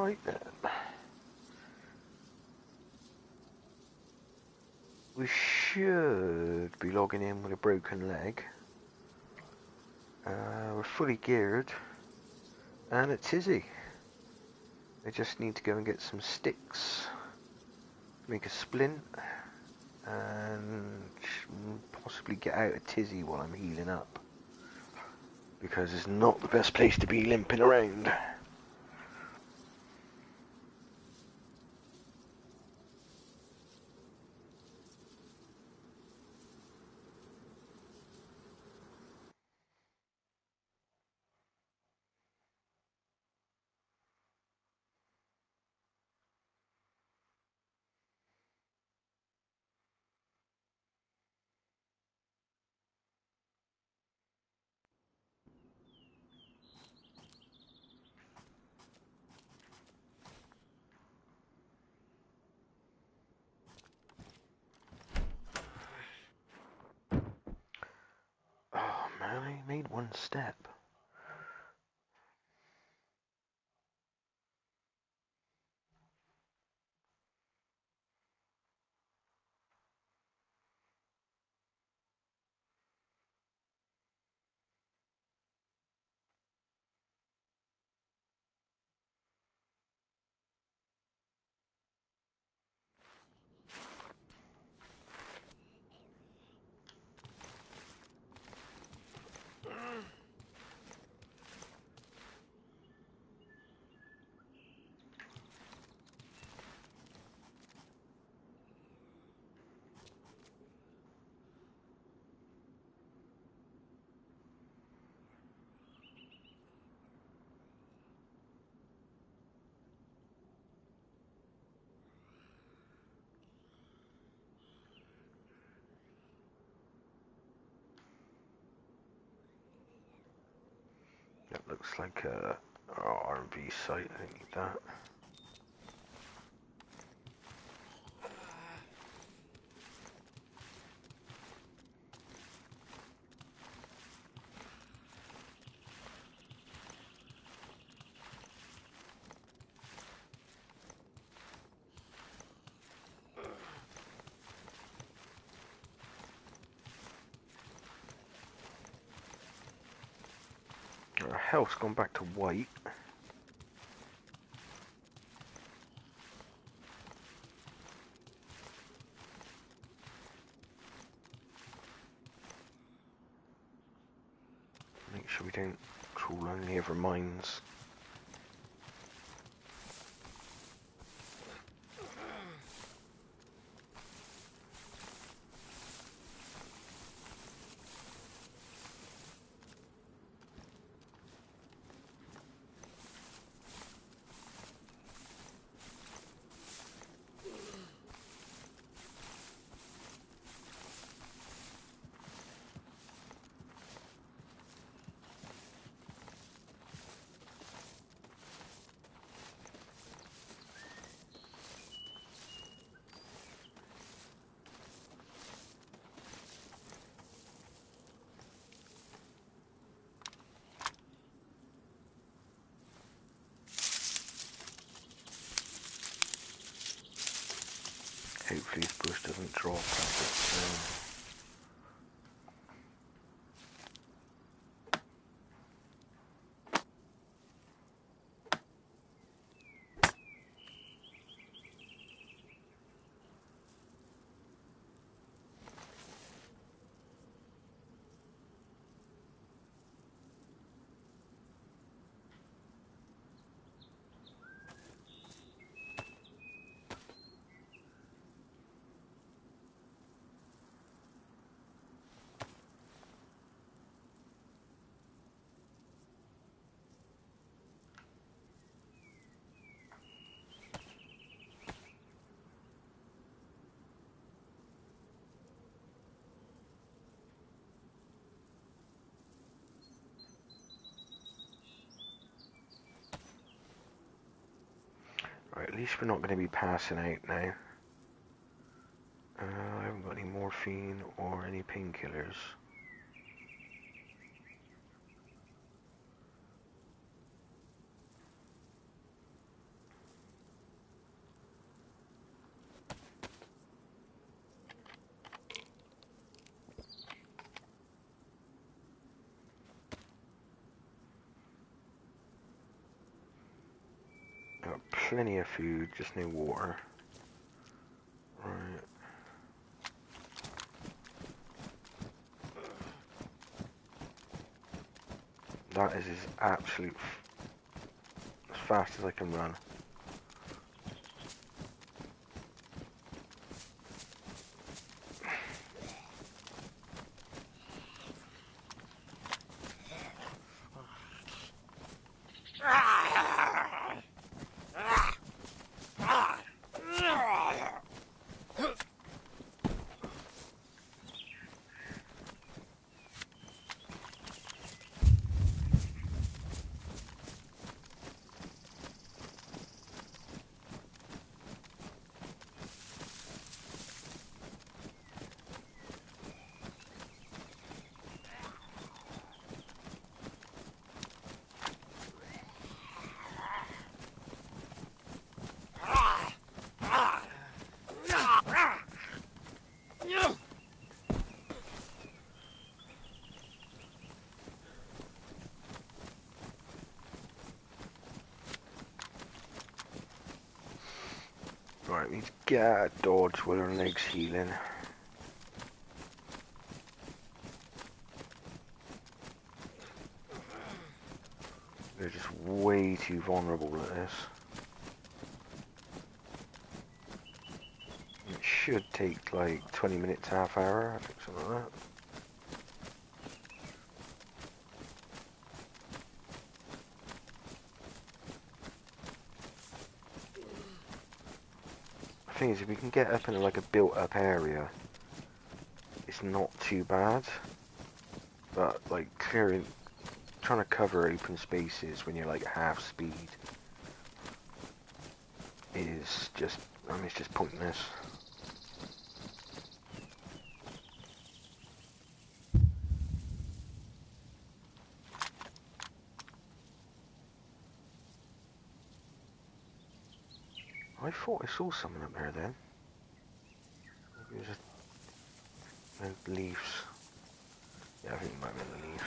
Right then. We should be logging in with a broken leg. We're fully geared. And a tizzy. I just need to go and get some sticks. Make a splint. And possibly get out a tizzy while I'm healing up. Because it's not the best place to be limping around. Oh man, I made one step. That looks like a RV site. I need that. Our health's gone back to white. Make sure we don't crawl any other mines. Hopefully this bush doesn't drop as it Right, at least we're not going to be passing out now. I haven't got any morphine or any painkillers. got plenty of food, just no water. Right. That is as absolute as fast as I can run. Right, we need to get out of dodge while our leg's healing. They're just way too vulnerable at this. It should take like 20 minutes, half hour, I think, something like that. The thing is, if we can get up in like a built-up area, it's not too bad. But like trying to cover open spaces when you're like half speed is just, I mean, it's just pointless. I thought I saw someone up there then. Maybe it was just no leaves. Yeah, I think it might be the leaves.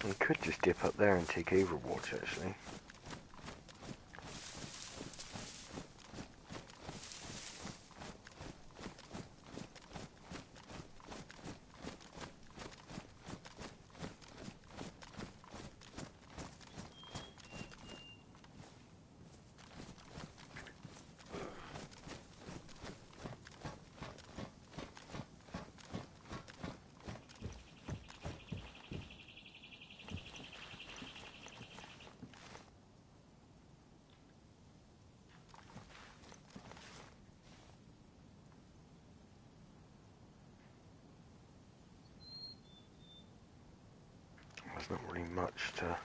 We could just dip up there and take Overwatch, actually. There's not really much to...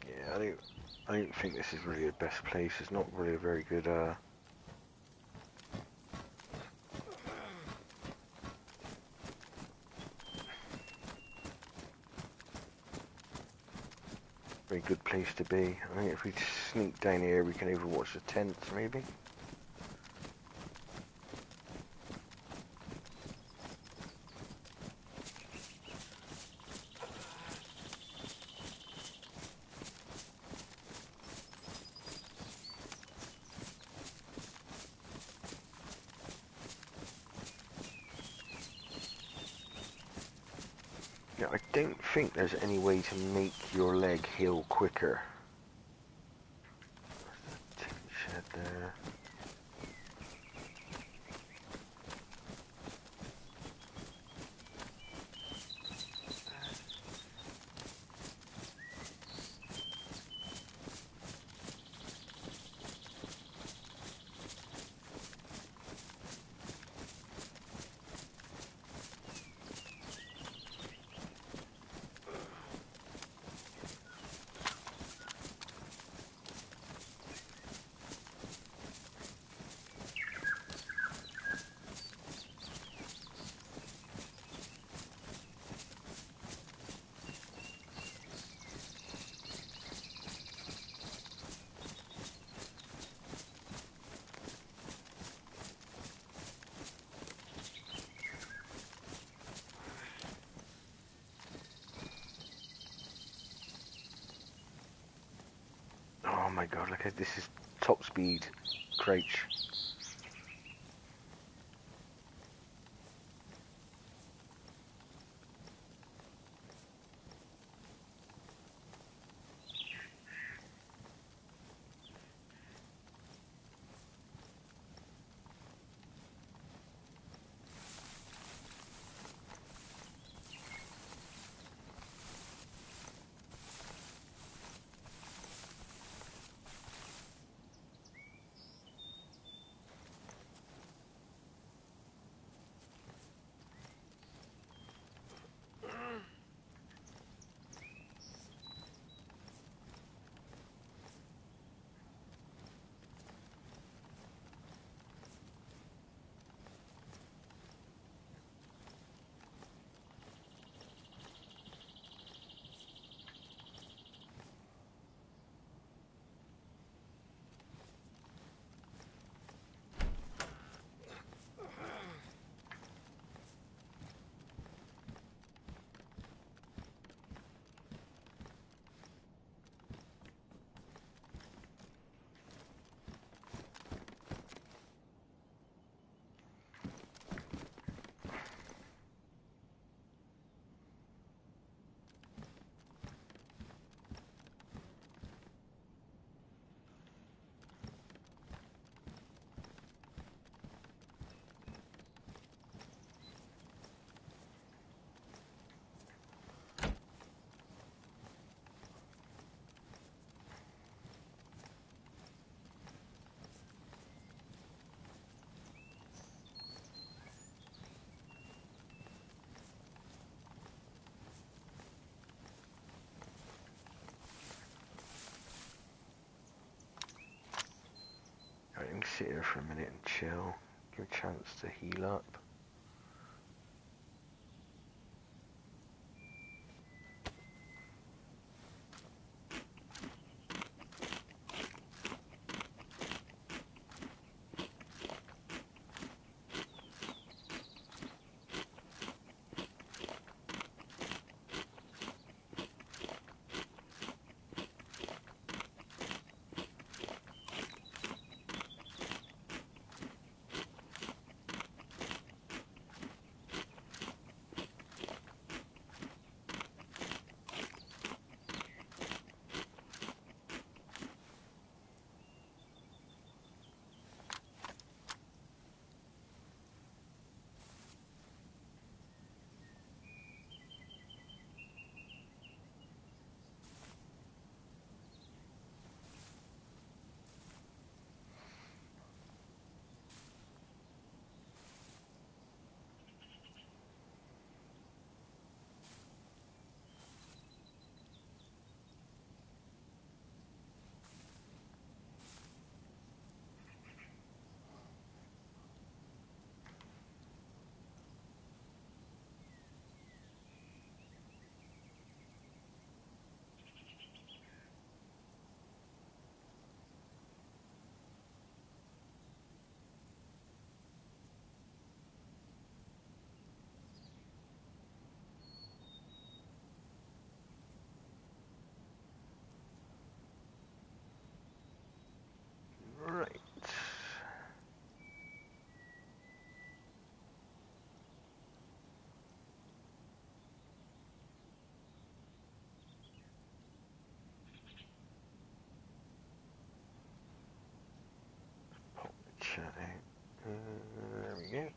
Yeah, I don't think this is really the best place. It's not really a very good, very good place to be. I think if we sneak down here, we can overwatch the tents, maybe. Yeah, I don't think there's any way to make your leg heal quicker. Tent shed there. my god, look at this, is top speed crouch. I can sit here for a minute and chill, give a chance to heal up. Right. Pop the chat out. There we go.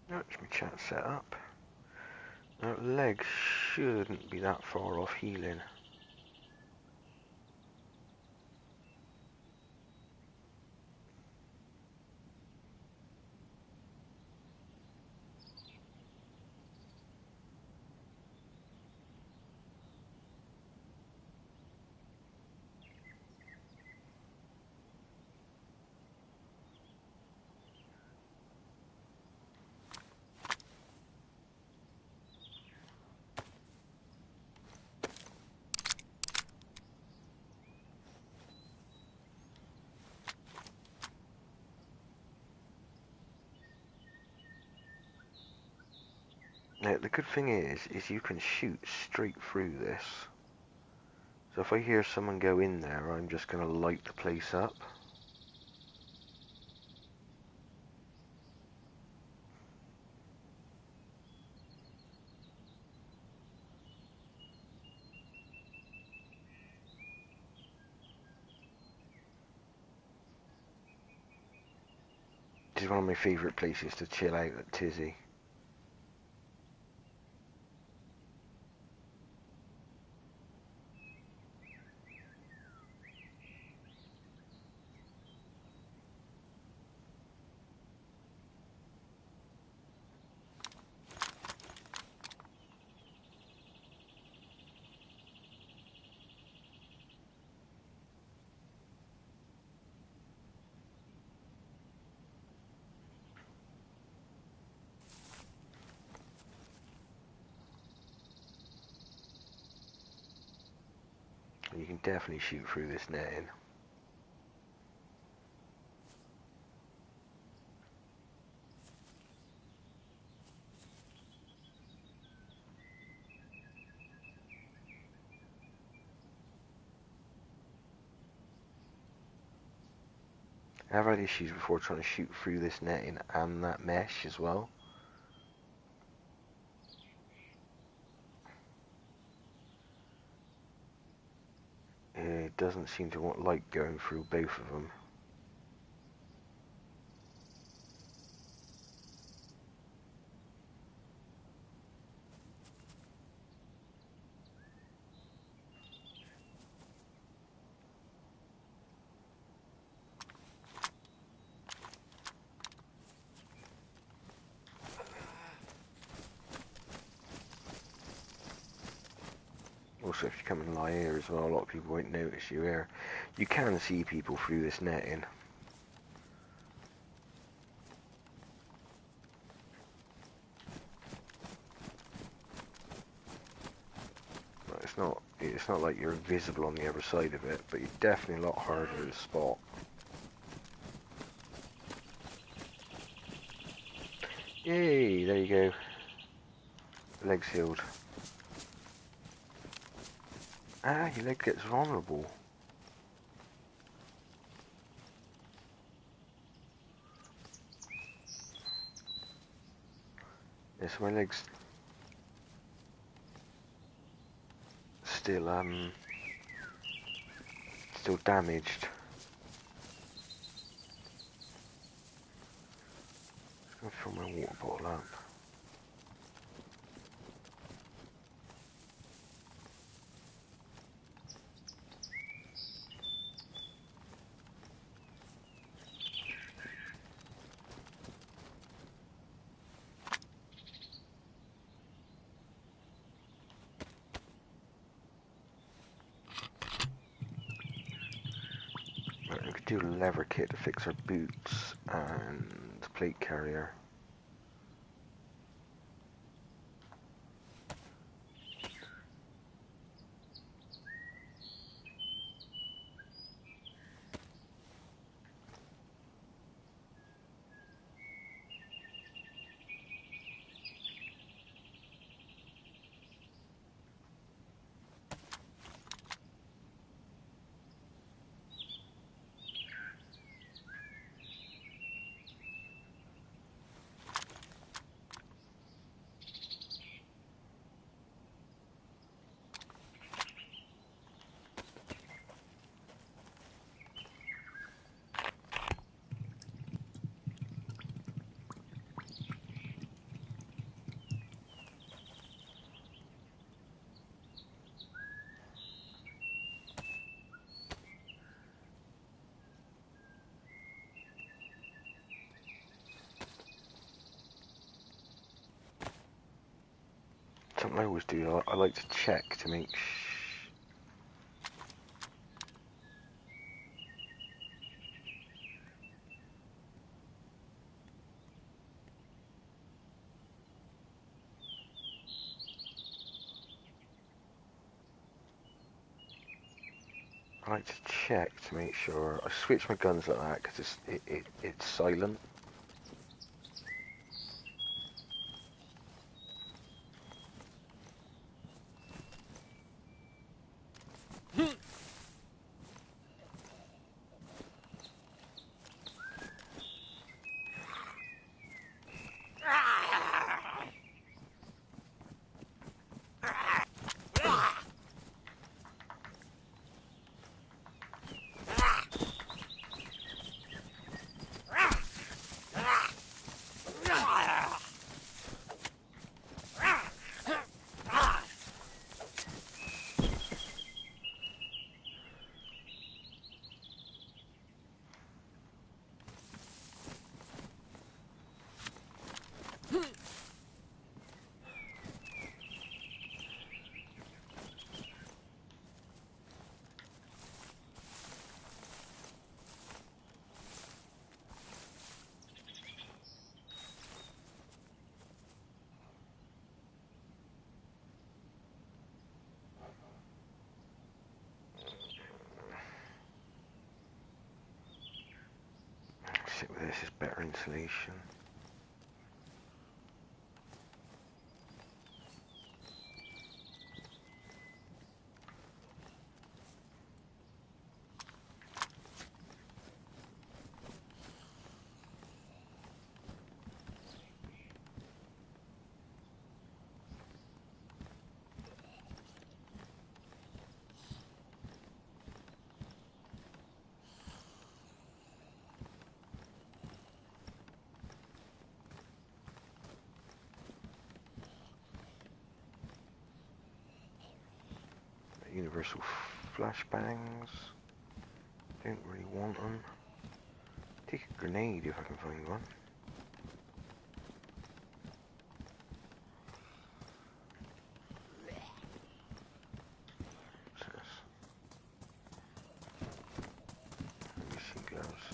That's my chat set up. Now, legs shouldn't be that far off healing. The good thing is you can shoot straight through this. So if I hear someone go in there, I'm just going to light the place up. This is one of my favourite places to chill out at Tizzy. You can definitely shoot through this netting. I've had issues before trying to shoot through this netting and that mesh as well. It doesn't seem to want light going through both of them. Also, if you come and lie here as well, a lot of people won't notice you here. You can see people through this netting. But it's not like you're invisible on the other side of it, but you're definitely a lot harder to spot. Yay, there you go. Leg's healed. Ah, your leg gets vulnerable. Yes, my leg's still damaged. Just gonna fill my water bottle up. We could do a lever kit to fix our boots and plate carrier. Something I always do, I like to check to make sure. I switch my guns like that because it's silent. stick with this, it's better insulation. Universal flashbangs. Don't really want them. Take a grenade if I can find one. What's this? Let me see gloves.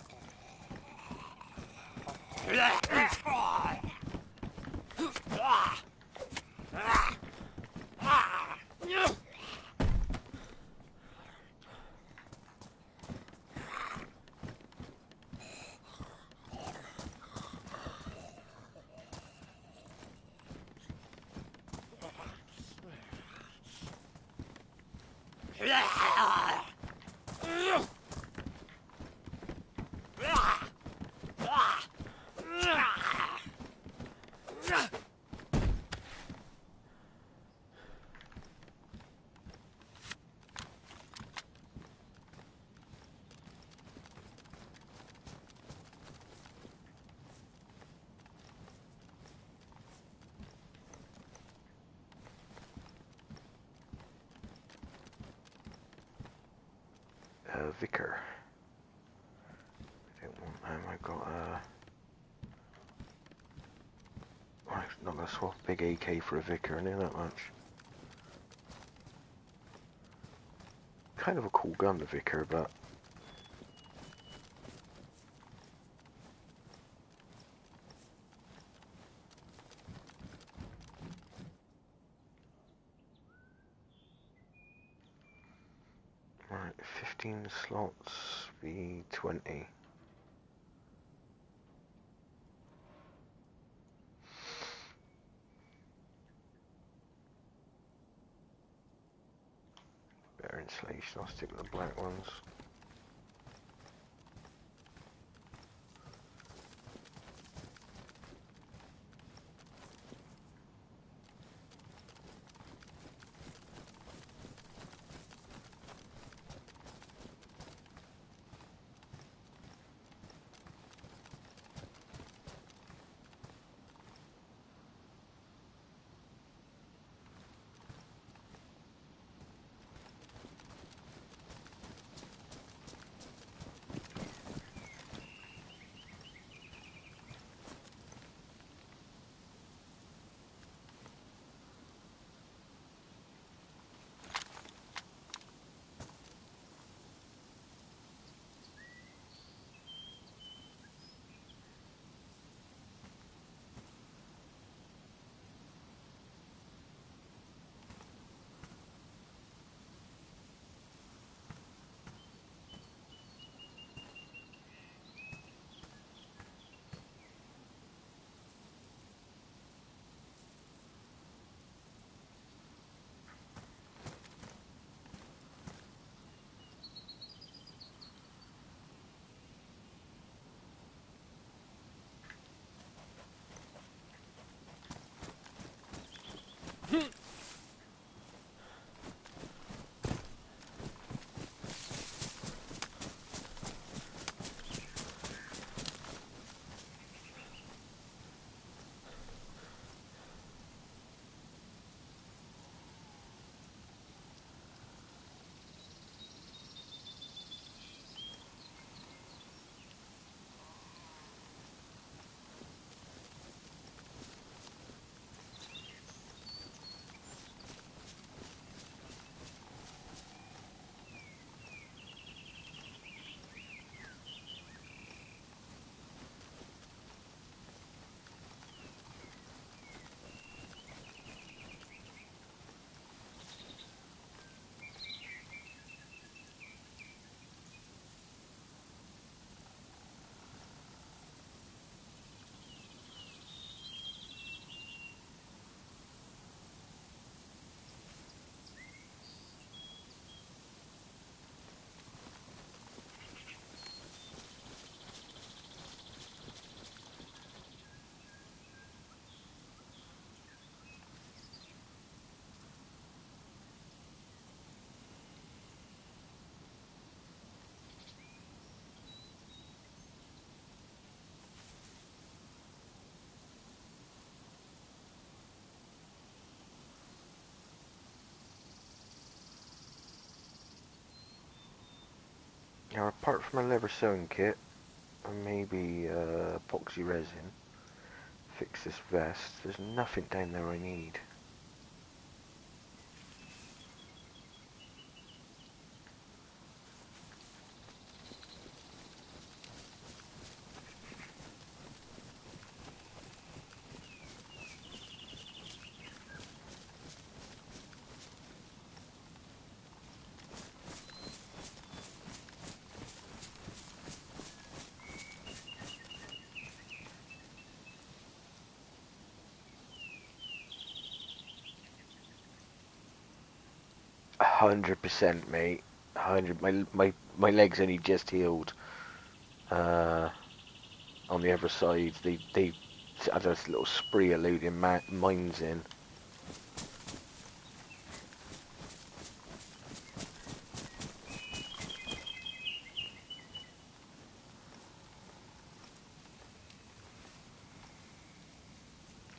Vicar. I don't want him. I got I'm not gonna swap a big AK for a Vicar. I know that much. Kind of a cool gun, the Vicar, but right, 15 slots, be 20. Better insulation, I'll stick with the black ones. Now, apart from a leather sewing kit and maybe epoxy resin, fix this vest, there's nothing down there I need. A 100%, mate. 100. My legs only just healed. On the other side, they had a little spree of loading mines in.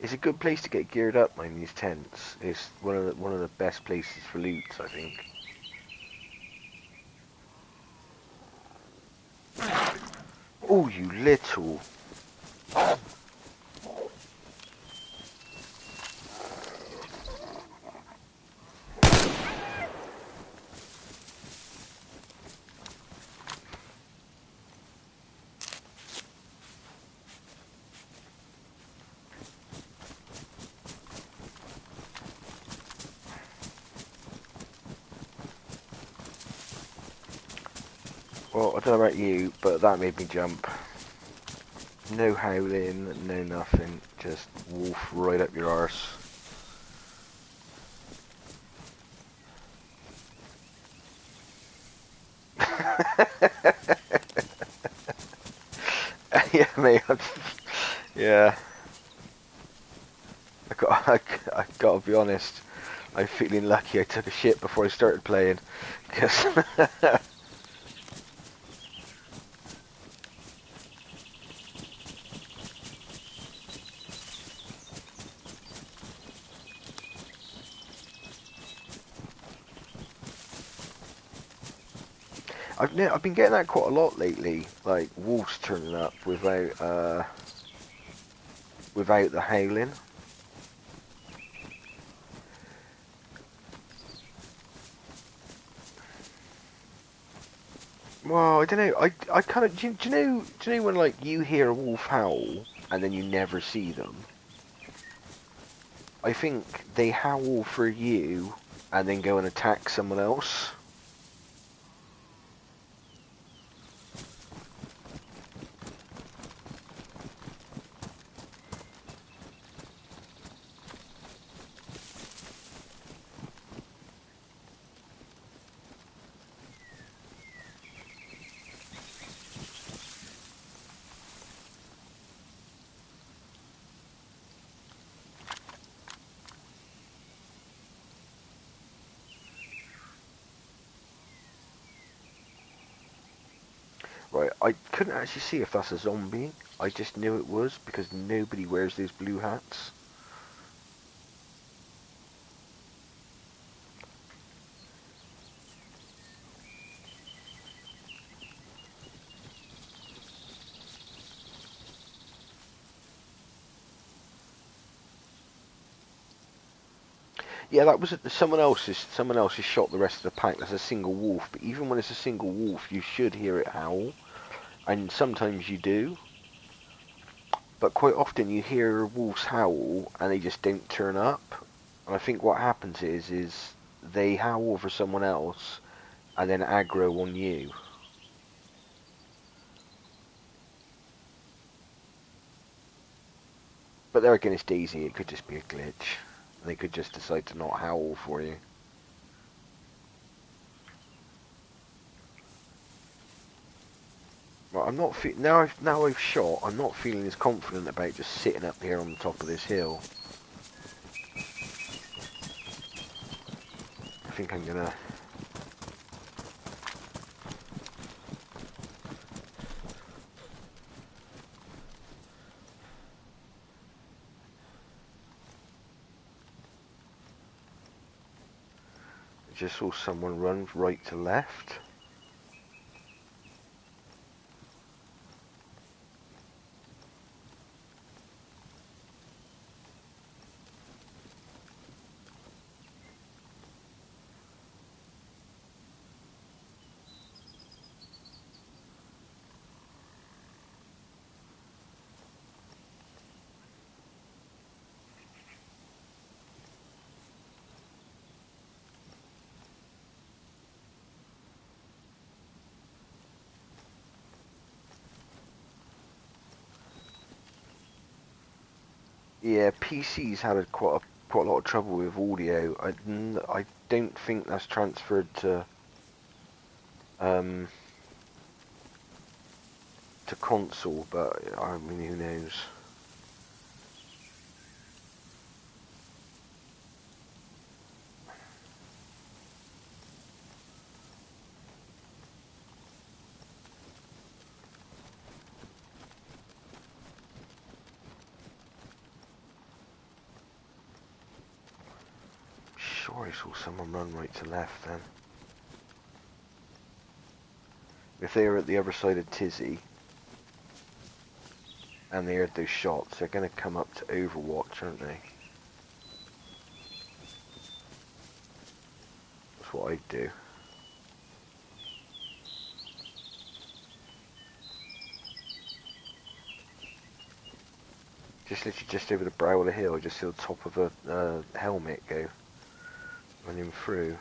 It's a good place to get geared up, man. These tents. It's one of the best places for loot, I think. Oh, you little. Well, I don't know about you, but that made me jump. No howling, no nothing. Just wolf right up your arse. Yeah, mate. Yeah. I gotta be honest. I'm feeling lucky I took a shit before I started playing. Cause I've been getting that quite a lot lately. Like wolves turning up without the howling. Well, I don't know. I kind of do you know when like you hear a wolf howl and then you never see them? I think they howl for you and then go and attack someone else. Right, I couldn't actually see if that's a zombie. I just knew it was because nobody wears those blue hats. Yeah, that was someone else has shot the rest of the pack. That's a single wolf, but even when it's a single wolf, you should hear it howl, and sometimes you do. But quite often you hear wolves howl and they just don't turn up. And I think what happens is they howl for someone else and then aggro on you. But there again, it's Daisy. It could just be a glitch. They could just decide to not howl for you. Well, I'm not now I've shot. I'm not feeling as confident about just sitting up here on the top of this hill. I think I'm gonna. I just saw someone run right to left. Yeah, PC's had quite a lot of trouble with audio. I don't think that's transferred um, to console, but I mean, who knows? Sure, I saw someone run right to left then. If they were at the other side of Tizzy and they heard those shots, they're going to come up to Overwatch, aren't they? That's what I'd do. Just literally just over the brow of the hill, just see the top of a helmet go running through.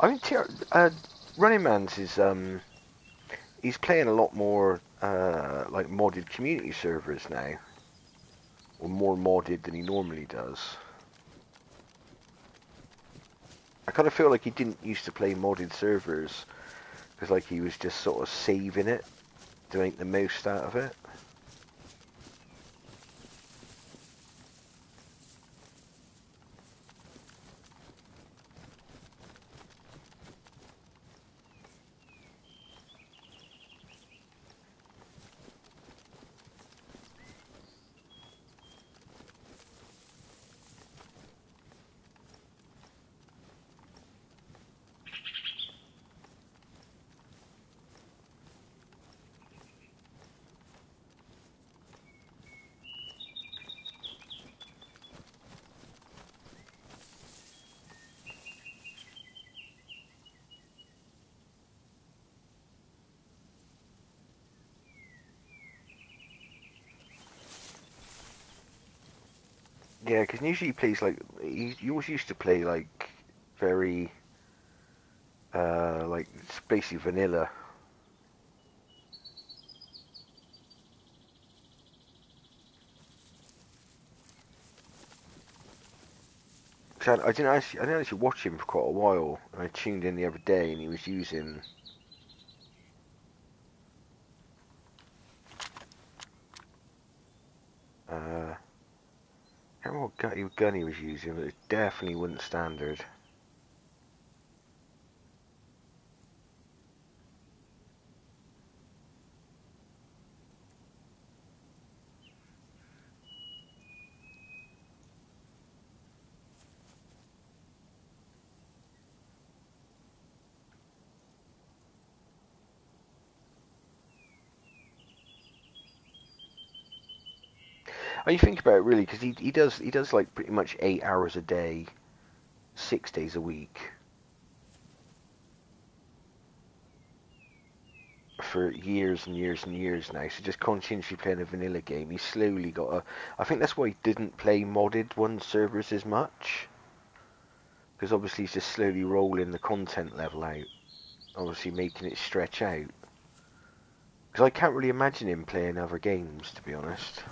I mean, Running Man's is he's playing a lot more like modded community servers now, or more modded than he normally does. I kind of feel like he didn't used to play modded servers because like he was just sort of saving it to make the most out of it. Yeah, because usually he plays like he always used to play like very like spacey vanilla. Cause I didn't actually watch him for quite a while. And I tuned in the other day, and he was using I can't remember what gun he was using, but it definitely wasn't standard. And you think about it really, because he does like pretty much 8 hours a day, 6 days a week for years and years and years now. So just continuously playing a vanilla game. He's slowly got a. I think that's why he didn't play modded one servers as much, because obviously he's just slowly rolling the content level out, obviously making it stretch out. Because I can't really imagine him playing other games, to be honest.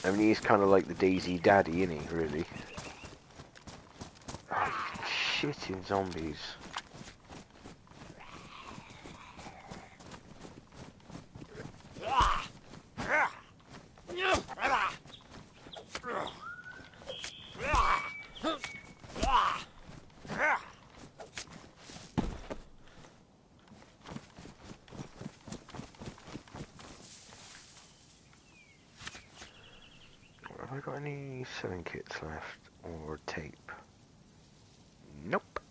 I mean, he's kind of like the Dayz daddy, isn't he, really? Oh, shitting zombies. I got any sewing kits left or tape? Nope.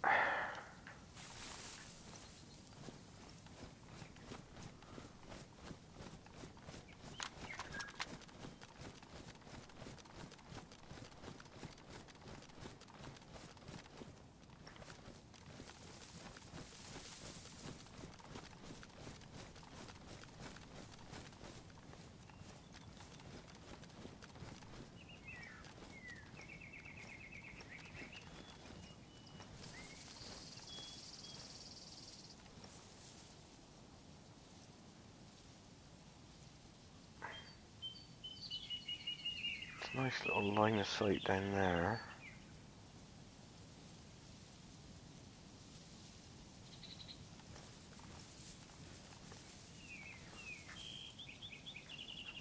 Nice little line of sight down there.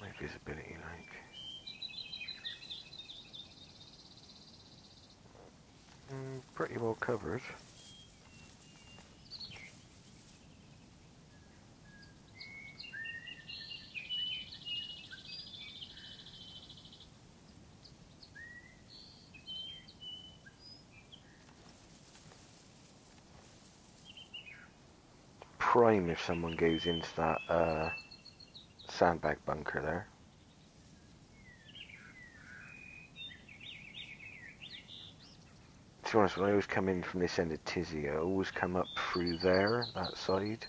My visibility like. Pretty well covered. Prime if someone goes into that sandbag bunker there. To be honest, when I always come in from this end of Tizzy, I always come up through there, that side,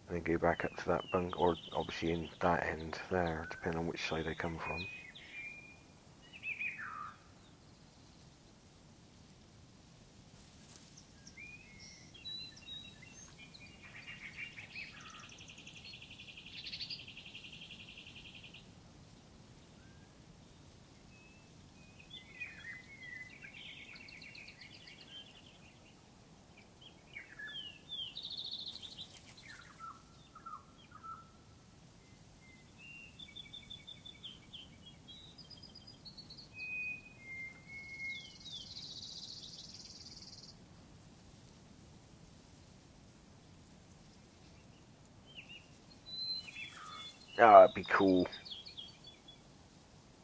and then go back up to that bunker, or obviously in that end there, depending on which side I come from. Ah, that'd be cool.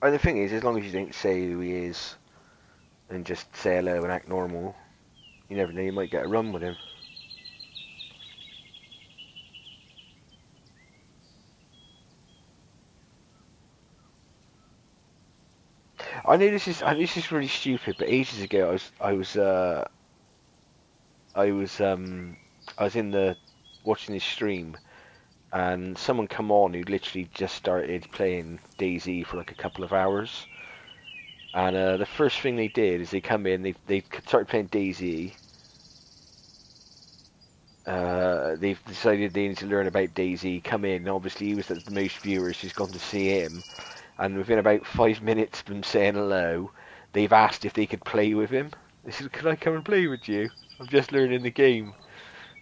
And the thing is, as long as you don't say who he is, and just say hello and act normal, you never know, you might get a run with him. I know this is really stupid, but ages ago I was in the watching this stream, and someone come on who literally just started playing Dayz for like a couple of hours, and the first thing they did is they come in, they started playing Dayz. They've decided they need to learn about Dayz. Come in, obviously he was the most viewers. She's gone to see him, and within about 5 minutes of them saying hello, they've asked if they could play with him. They said, "Can I come and play with you? I'm just learning the game."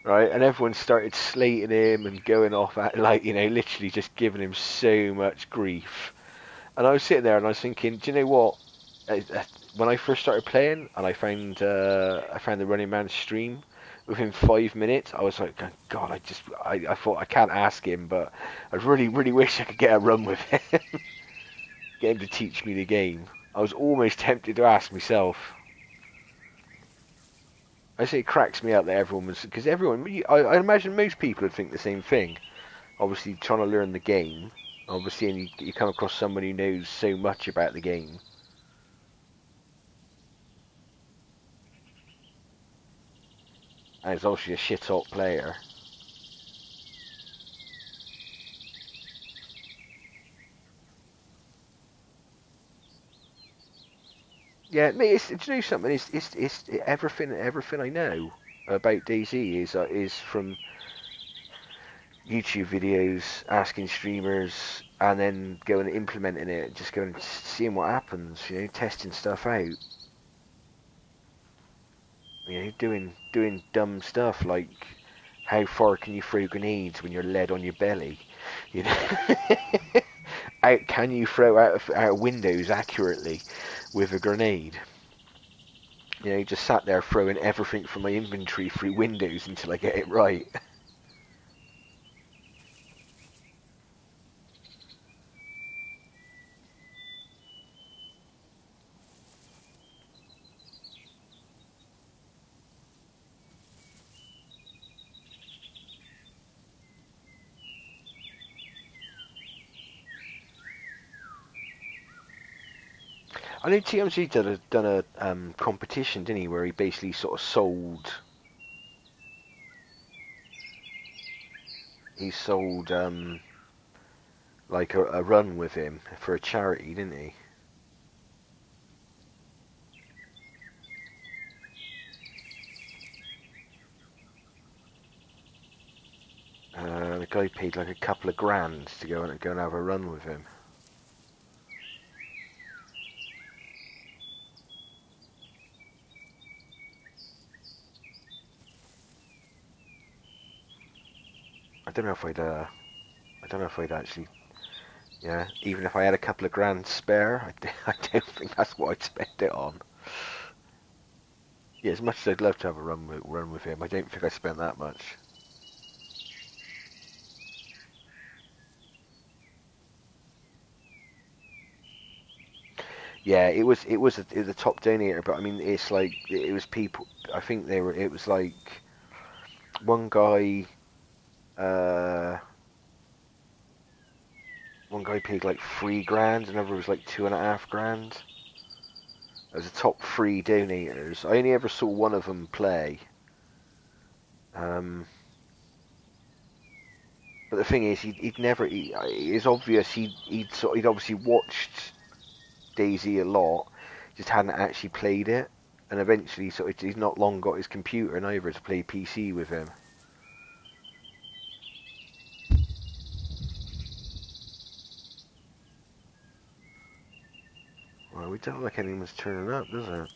Right, and everyone started slating him and going off at, like, literally just giving him so much grief. And I was sitting there and I was thinking, do you know what? When I first started playing and I found the Running Man stream, within 5 minutes I was like, God, I thought I can't ask him, but I really, really wish I could get a run with him, get him to teach me the game. I was almost tempted to ask myself. I say it cracks me up that everyone was, because I imagine most people would think the same thing. Obviously, trying to learn the game, obviously, and you come across someone who knows so much about the game. And is obviously a shit hot player. Yeah, mate. Do you know something? It's everything I know about DayZ is from YouTube videos, asking streamers, and then going and implementing it, just going and seeing what happens. Testing stuff out. Doing dumb stuff like how far can you throw grenades when you're lead on your belly? You know, can you throw out of windows accurately with a grenade? Just sat there throwing everything from my inventory through windows until I get it right. I know TMZ done a competition, didn't he, where he basically sort of sold. He sold like a run with him for a charity, didn't he? The guy paid like a couple of grand to go and have a run with him. I don't know if I'd. I don't know if I'd actually. Yeah, even if I had a couple of grand spare, I don't think that's what I'd spend it on. Yeah, as much as I'd love to have a run with him, I don't think I spent that much. Yeah, it was a top donator, but I mean, it's like it was people. I think they were. It was like one guy. Uh, One guy paid like 3 grand, another was like 2.5 grand. As a top three donators. I only ever saw one of them play. But the thing is, he'd never. It's obvious he'd obviously watched Daisy a lot, just hadn't actually played it, and eventually, he's not long got his computer neither to play PC with him. Well, we don't look like anyone's turning up, does it?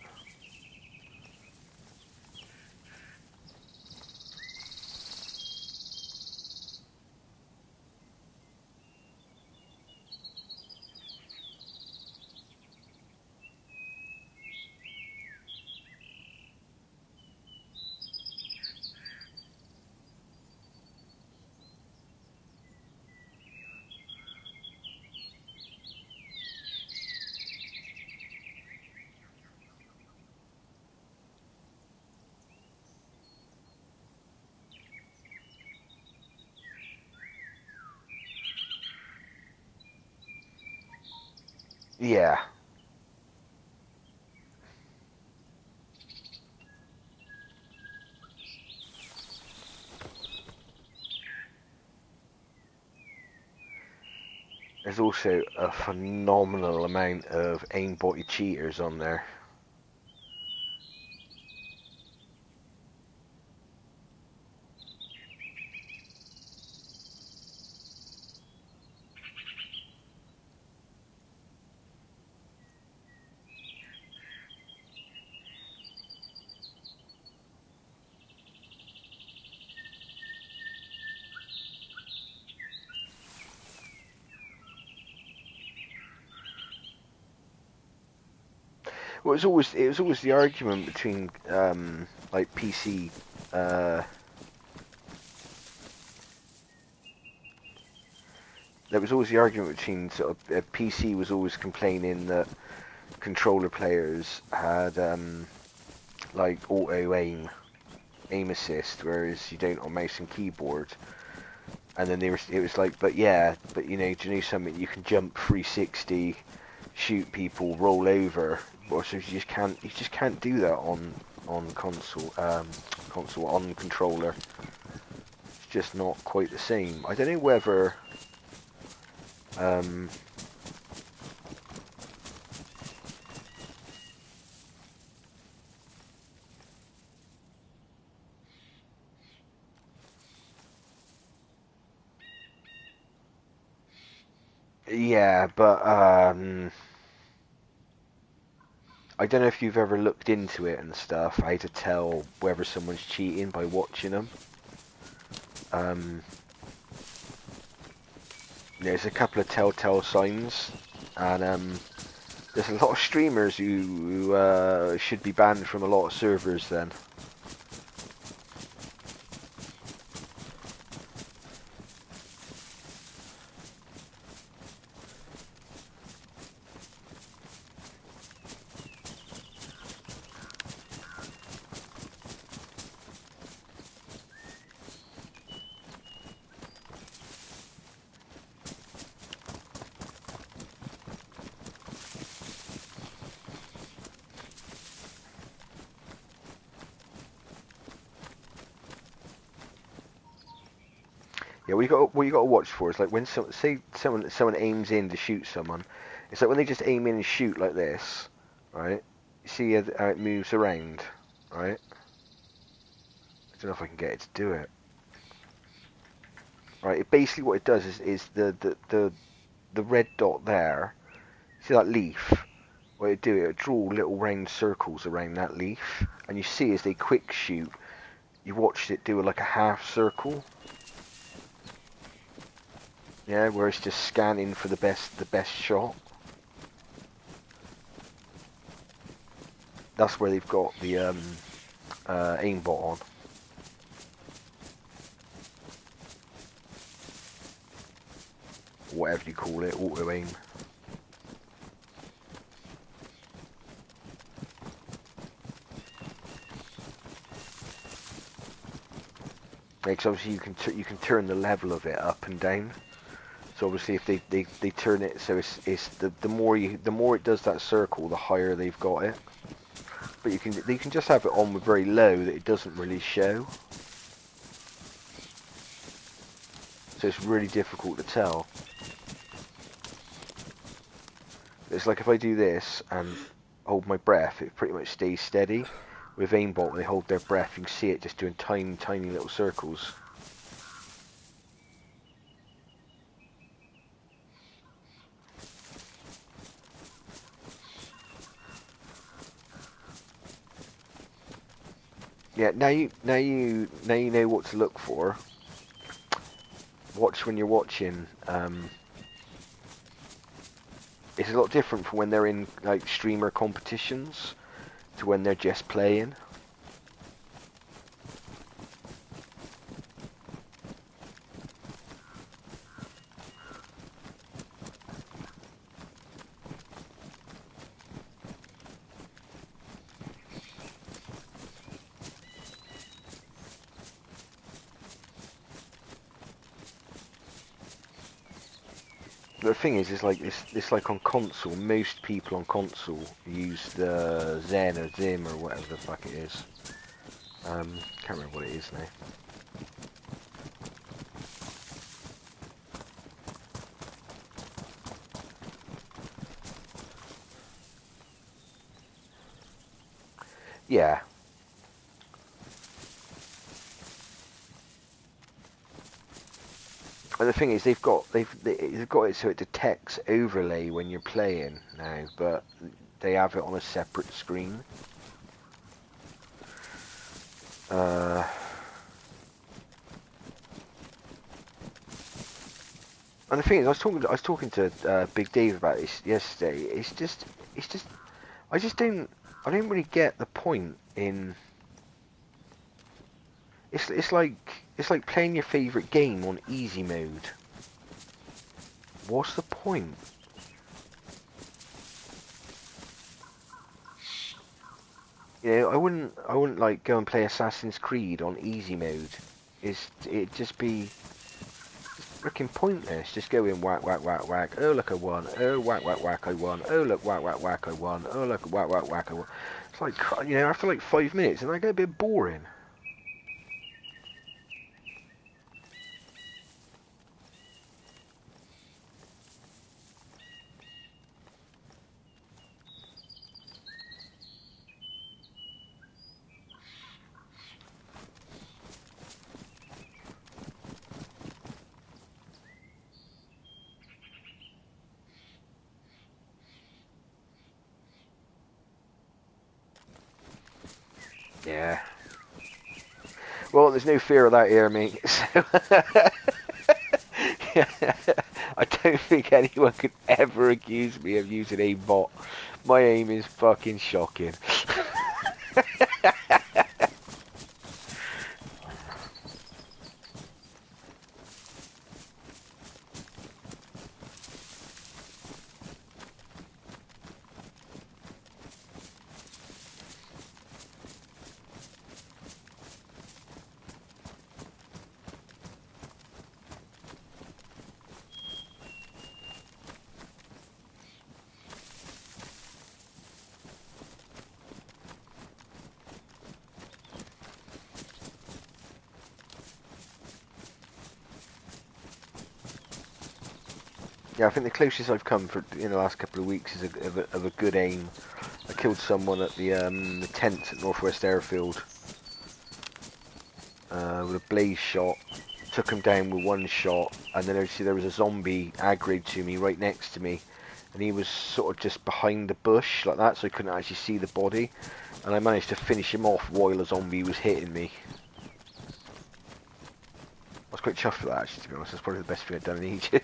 Yeah. There's also a phenomenal amount of aimbotted cheaters on there. Well, it was always the argument between like PC. There was always the argument between PC was always complaining that controller players had like auto aim assist, whereas you don't on mouse and keyboard. And then it was like, but yeah, but you know, do you know something? You can jump 360, shoot people, roll over. Or so you just can't do that on console, on controller. It's just not quite the same. I don't know whether um, yeah, but I don't know if you've ever looked into it and stuff, how to tell whether someone's cheating by watching them. There's a couple of telltale signs, and there's a lot of streamers who should be banned from a lot of servers then. Yeah, what you got to watch for is like when someone aims in to shoot someone, it's like when they just aim in and shoot like this, right? You see how it moves around, right? I don't know if I can get it to do it. Right, basically what it does is the red dot there. See that leaf? What it do? It would draw little round circles around that leaf, and you see as they quick shoot, you watched it do like a half circle. Yeah, where it's just scanning for the best shot. That's where they've got the aimbot on. Whatever you call it, auto aim. Because obviously you can turn the level of it up and down. So obviously if they turn it so it's the more it does that circle, the higher they've got it. But you can just have it on with very low that it doesn't really show. So it's really difficult to tell. It's like if I do this and hold my breath, it pretty much stays steady. With aimbot, when they hold their breath, you can see it just doing tiny, tiny little circles. Yeah, now you know what to look for. Watch when you're watching. It's a lot different from when they're in like streamer competitions to when they're just playing. The thing is like it's like on console. Most people on console use the Zen or Zim or whatever the fuck it is. Can't remember what it is now. Yeah. And the thing is, they've got it so it detects overlay when you're playing now, but they have it on a separate screen. And the thing is, I was talking to Big Dave about this yesterday. It's just, I just I don't really get the point in. It's like playing your favourite game on easy mode. What's the point? You know, I wouldn't like go and play Assassin's Creed on easy mode. It'd just be freaking pointless. Just go in whack whack whack whack. Oh look I won. Oh whack whack whack I won. Oh look whack whack whack I won. Oh look whack whack whack I won. It's like, you know, after like 5 minutes, and I get a bit boring. Yeah. Well, there's no fear of that here, mate. So I don't think anyone could ever accuse me of using a bot. My aim is fucking shocking. Yeah, I think the closest I've come for in the last couple of weeks is of a good aim. I killed someone at the tent at Northwest Airfield with a blaze shot. Took him down with one shot, and then obviously there was a zombie aggroed to me right next to me, and he was sort of just behind the bush like that, so I couldn't actually see the body. And I managed to finish him off while a zombie was hitting me. I was quite chuffed with that, actually, to be honest. That's probably the best thing I've done in ages.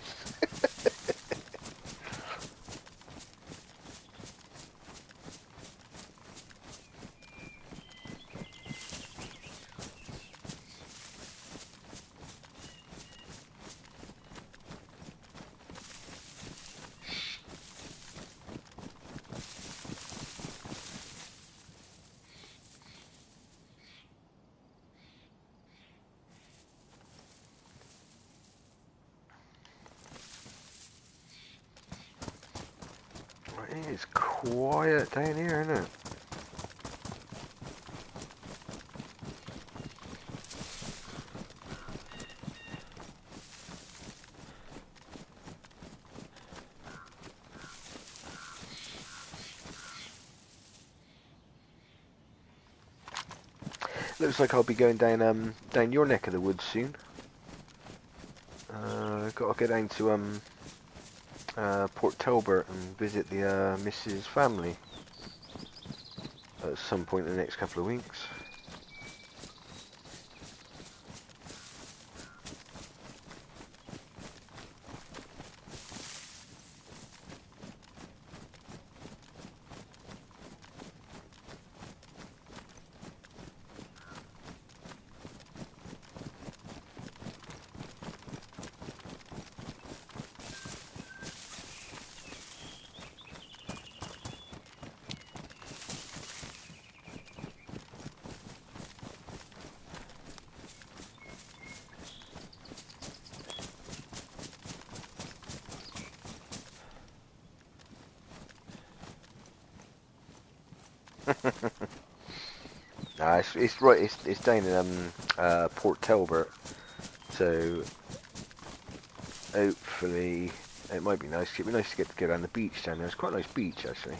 It's quiet down here, isn't it? Looks like I'll be going down your neck of the woods soon. Got to go down to Port Talbot and visit the Mrs. family at some point in the next couple of weeks. Nah, it's right. It's down in Port Talbot, so hopefully it might be nice. It'd be nice to get to go down the beach down there. It's quite a nice beach actually.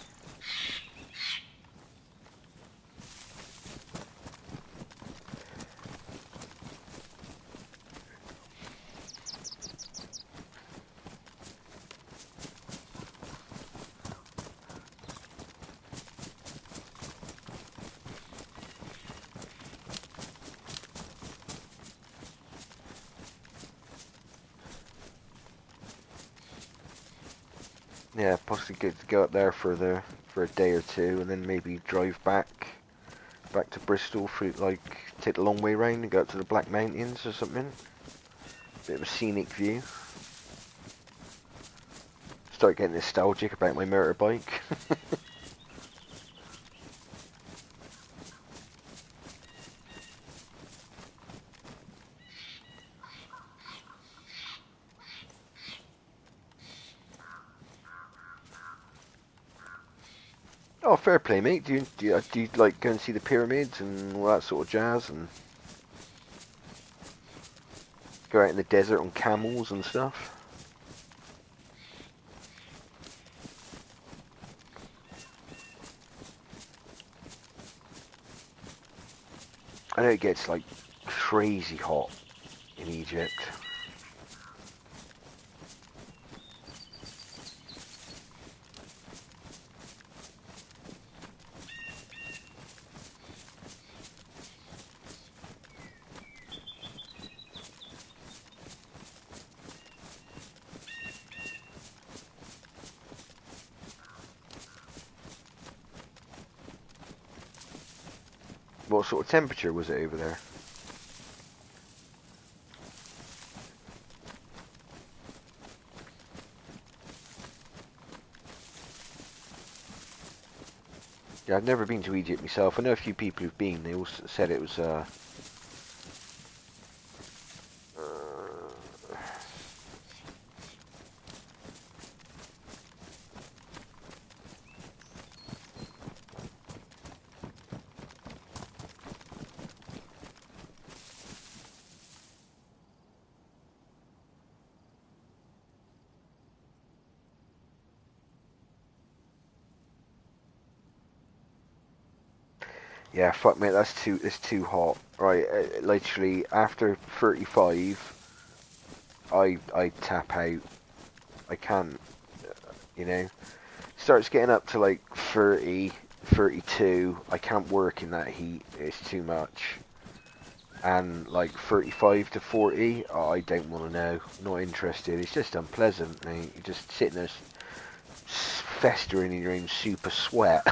Yeah, possibly good to go up there for a day or two, and then maybe drive back to Bristol for like take the long way round and go up to the Black Mountains or something. Bit of a scenic view. Start getting nostalgic about my motorbike. Oh, fair play, mate. Do you like go and see the pyramids and all that sort of jazz, and go out in the desert on camels and stuff? I know it gets like crazy hot in Egypt. What sort of temperature was it over there? Yeah, I've never been to Egypt myself. I know a few people who've been. They all said it was Yeah, fuck mate, it's too hot. Right, literally after 35, I tap out. I can't, you know. Starts getting up to like 30, 32. I can't work in that heat. It's too much. And like 35 to 40, oh, I don't want to know. Not interested. It's just unpleasant, mate. You're just sitting there festering in your own super sweat.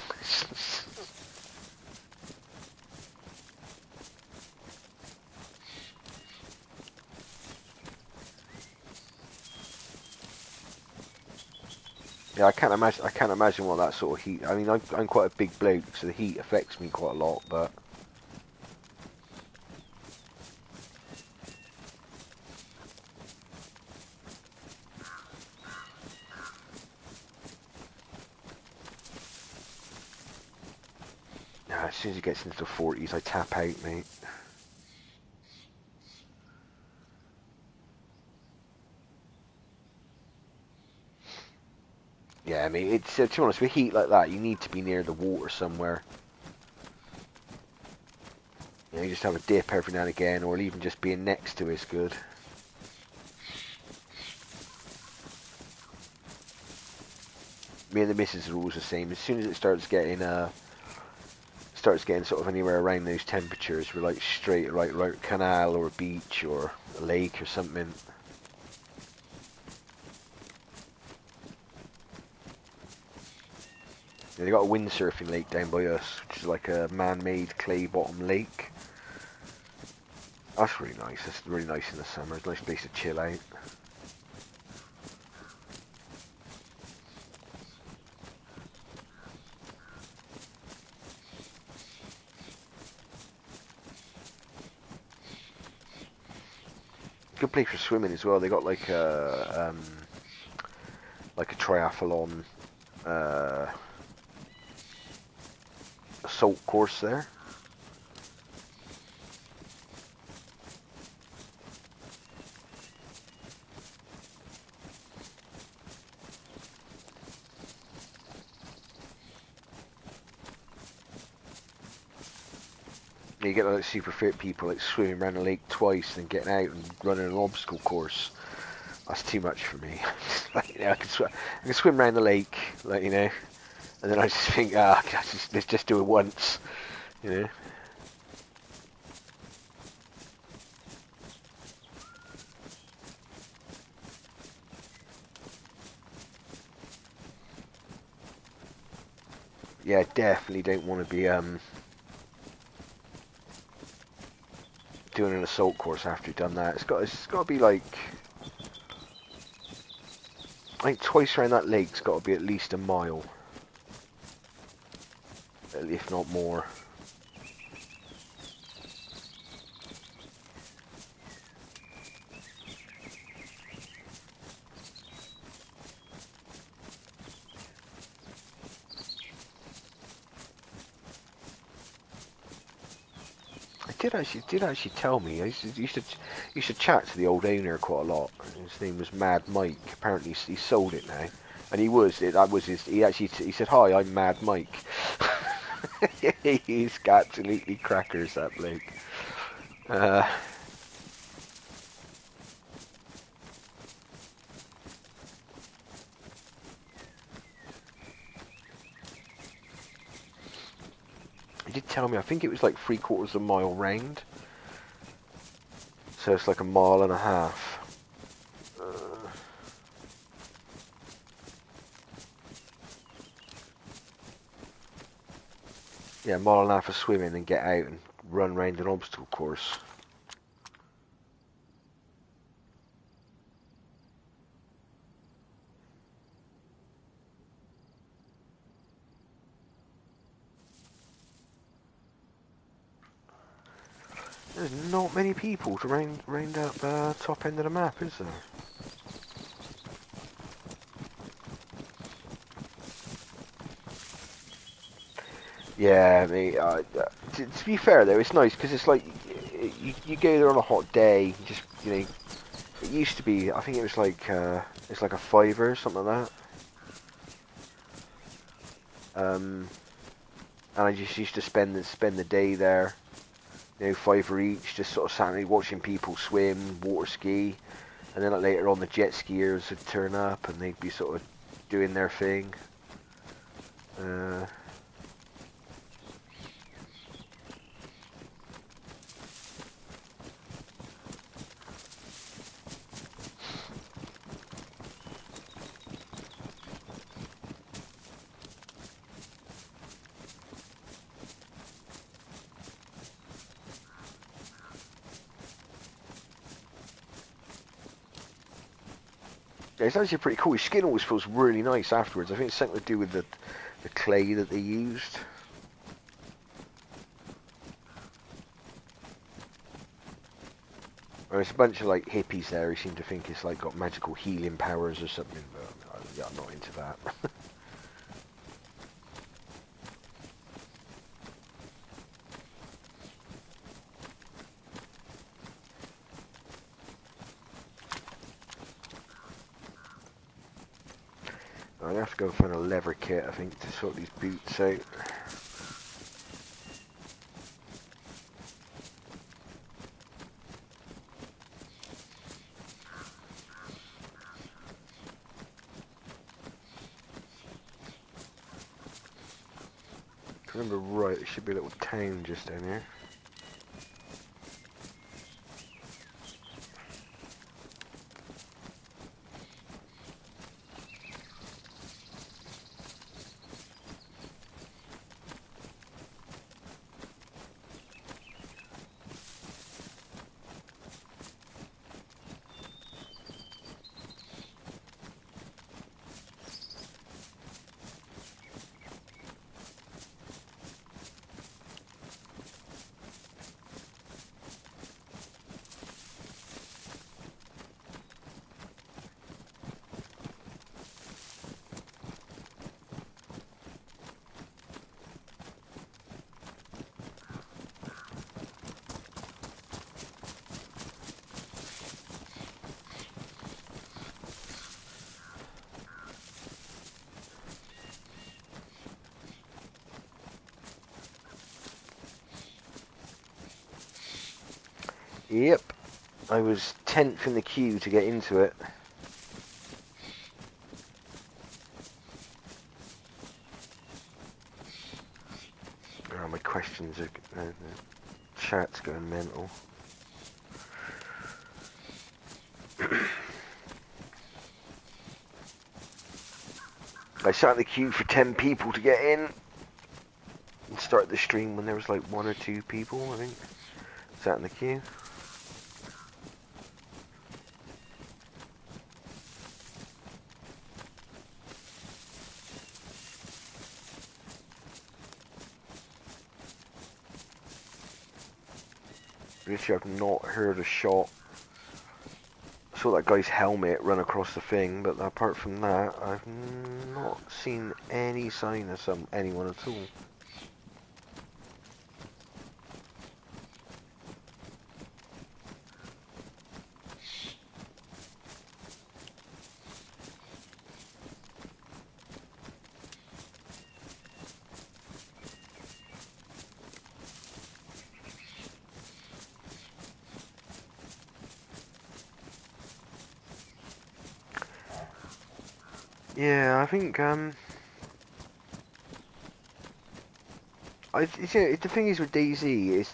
Yeah, I can't imagine. I can't imagine what that sort of heat. I mean, I'm quite a big bloke, so the heat affects me quite a lot. But nah, as soon as it gets into the 40s, I tap out, mate. Yeah, I mean, it's to be honest, with heat like that, you need to be near the water somewhere. You know, you just have a dip every now and again, or even just being next to it's good. Me and the missus are always the same. As soon as it starts getting sort of anywhere around those temperatures, we're like straight right canal or a beach or a lake or something. Yeah, they got a windsurfing lake down by us, which is like a man-made clay bottom lake. That's really nice. It's really nice in the summer. It's a nice place to chill out. Good place for swimming as well. They got like a triathlon uh, assault course there. You get like super fit people like swimming around the lake twice and getting out and running an obstacle course. That's too much for me. Like, you know, I can swim around the lake, like, you know, and then I just think, let's just do it once, you know. Yeah, definitely don't want to be doing an assault course after you've done that. It's got to be like, I think twice around that lake's got to be at least a mile, if not more. Did actually tell me. I used to chat to the old owner quite a lot. His name was Mad Mike. Apparently he sold it now, and that was his. He said, "Hi, I'm Mad Mike." He's absolutely crackers, that bloke. Uh, he did tell me. I think it was like 3/4 of a mile round, so it's like a mile and a half. Yeah, a mile and a half of swimming and get out and run round an obstacle course. There's not many people to round up top end of the map, is there? Yeah, I mean, to be fair though, it's nice because it's like you go there on a hot day, just you know. It used to be, I think it was like it's like a fiver or something like that. and I just used to spend the day there. You know, £5 each, just sort of sat there watching people swim, water ski, and then like, later on the jet skiers would turn up and they'd be sort of doing their thing. Yeah, it's actually pretty cool. Your skin always feels really nice afterwards. I think it's something to do with the clay that they used. There's a bunch of like hippies there who seem to think it's like got magical healing powers or something, but yeah, I'm not into that. I have to go find a leather kit, I think, to sort these boots out. If I remember right, there should be a little town just down here. Yep, I was 10th in the queue to get into it. Oh, my questions are... the chat's going mental. I sat in the queue for 10 people to get in. And started the stream when there was like 1 or 2 people, I think. Sat in the queue. Literally, I've not heard a shot. I saw that guy's helmet run across the thing, but apart from that, I've not seen any sign of anyone at all. Yeah, I think, the thing is with Dayz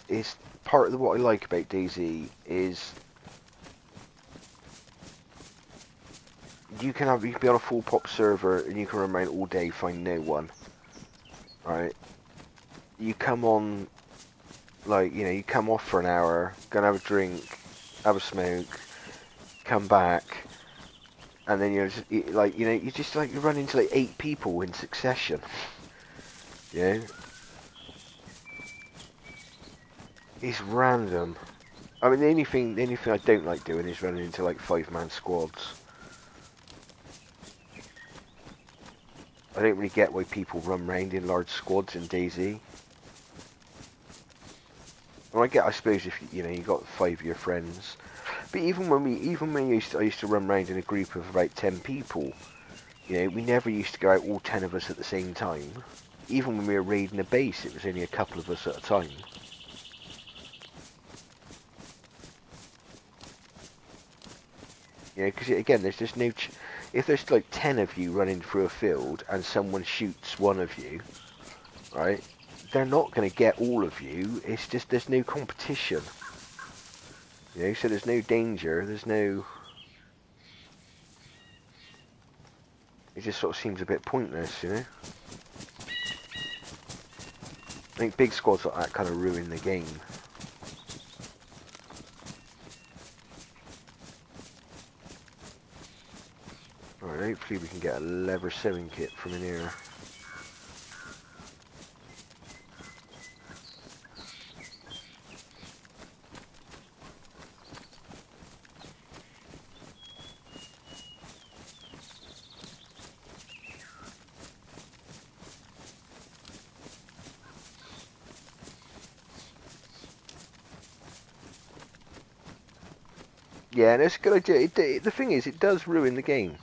is part of what I like about Dayz is you can be on a full pop server and you can run around all day, find no one. Right? You come on, like, you know, you come off for an hour, go and have a drink, have a smoke, come back, and then you're just, like, you know, you run into like 8 people in succession. You know? It's random. I mean, the only thing I don't like doing is running into like 5-man squads. I don't really get why people run around in large squads in Dayz. Well, I suppose if you know you got 5 of your friends, but even when I used to run around in a group of about 10 people, you know, we never used to go out all 10 of us at the same time. even when we were raiding a base, it was only a couple of us at a time. You know, because again, there's just no... if there's like 10 of you running through a field and someone shoots one of you, right, they're not going to get all of you. It's just there's no competition. You know, so there's no danger, there's no... It just sort of seems a bit pointless, you know? I think big squads like that kind of ruin the game. Alright, hopefully we can get a lever sewing kit from in here. Yeah, and it's a good idea. The thing is, it does ruin the game.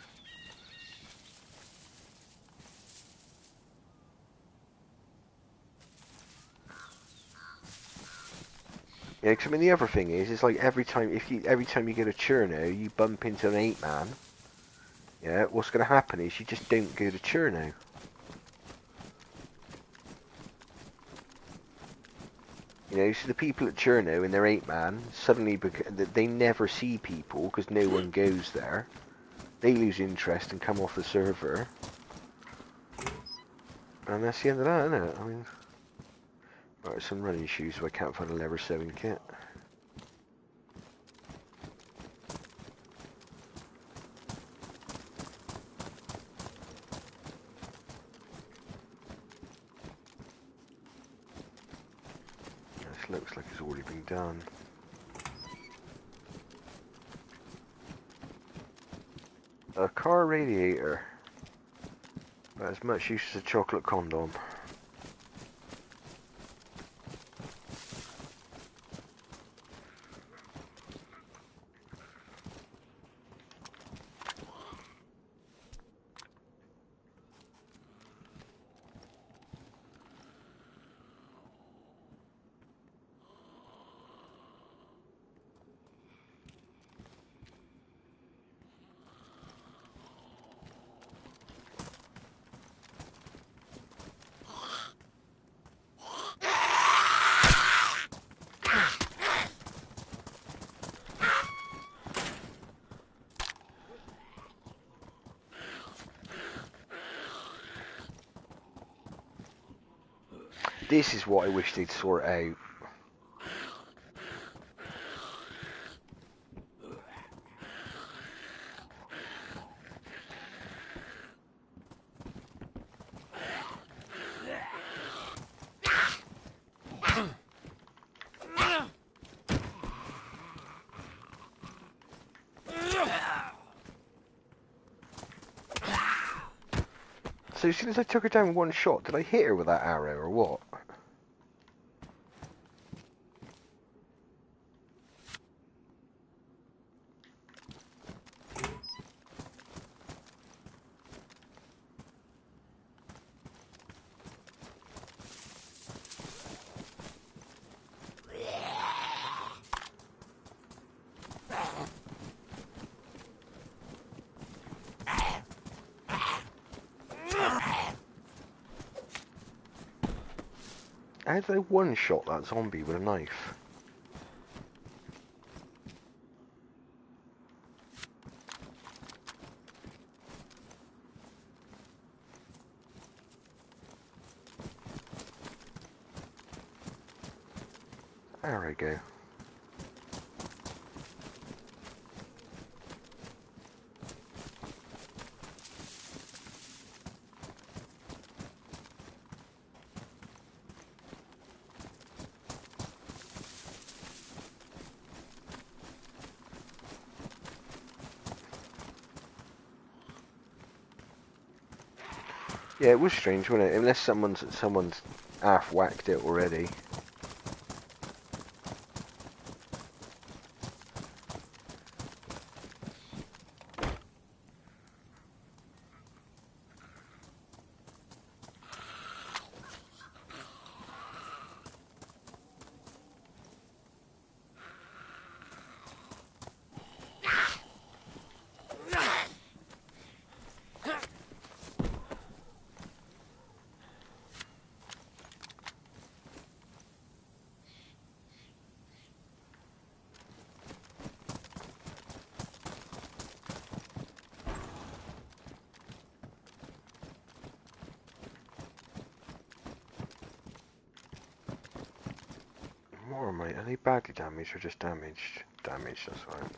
Yeah, because I mean the other thing is, it's like every time you get a Cherno, you bump into an 8-man. Yeah, what's going to happen is you just don't go to Cherno. You know, so the people at Cherno in their 8-man suddenly they never see people because no one goes there. They lose interest and come off the server, and that's the end of that, isn't it? I mean, right, some running shoes, so I can't find a lever sewing kit. This looks like it's already been done. A car radiator. About as much use as a chocolate condom. This is what I wish they'd sort out. So as soon as I took her down with one shot, did I hit her with that arrow or what? How did I one-shot that zombie with a knife? There we go. Yeah, it was strange, wasn't it? Unless someone's half whacked it already. Or mate, are they badly damaged or just damaged? Damaged, that's right.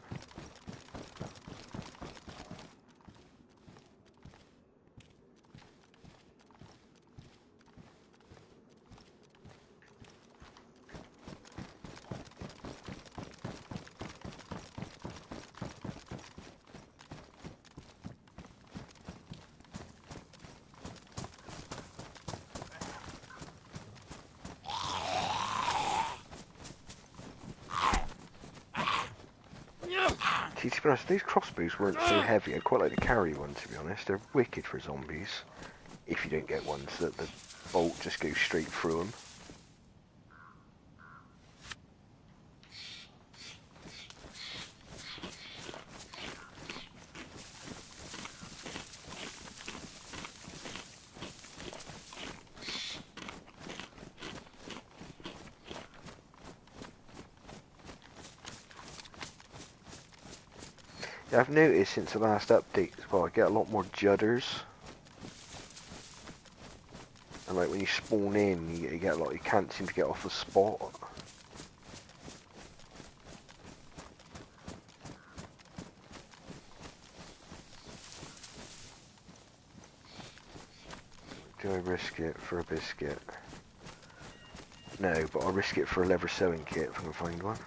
See, to be honest, these crossbows weren't so heavy. I quite like the carry one, to be honest. They're wicked for zombies. If you don't get ones that the bolt just goes straight through them. Yeah, I've noticed since the last update as well, I get a lot more judders. And like when you spawn in, you get a lot, you can't seem to get off the spot. Do I risk it for a biscuit? No, but I'll risk it for a leather sewing kit if I can find one.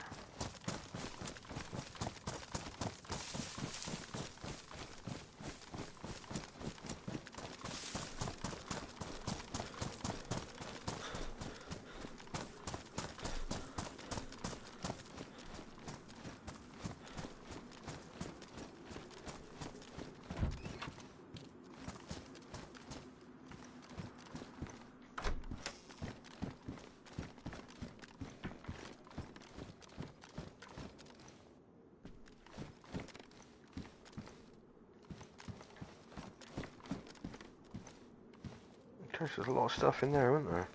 There's a lot of stuff in there, isn't there?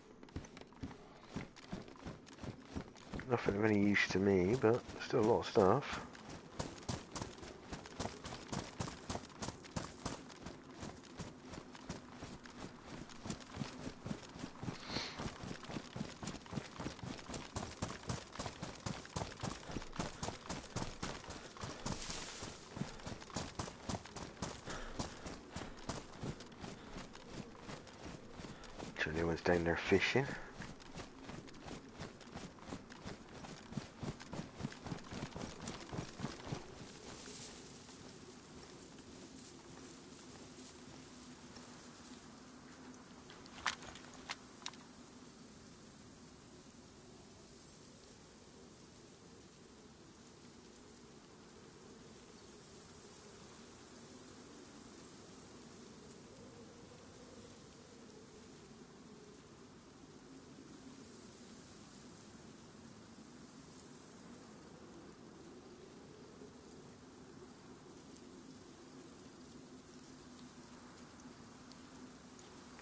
Nothing of any use to me, but still a lot of stuff. So anyone's down there fishing.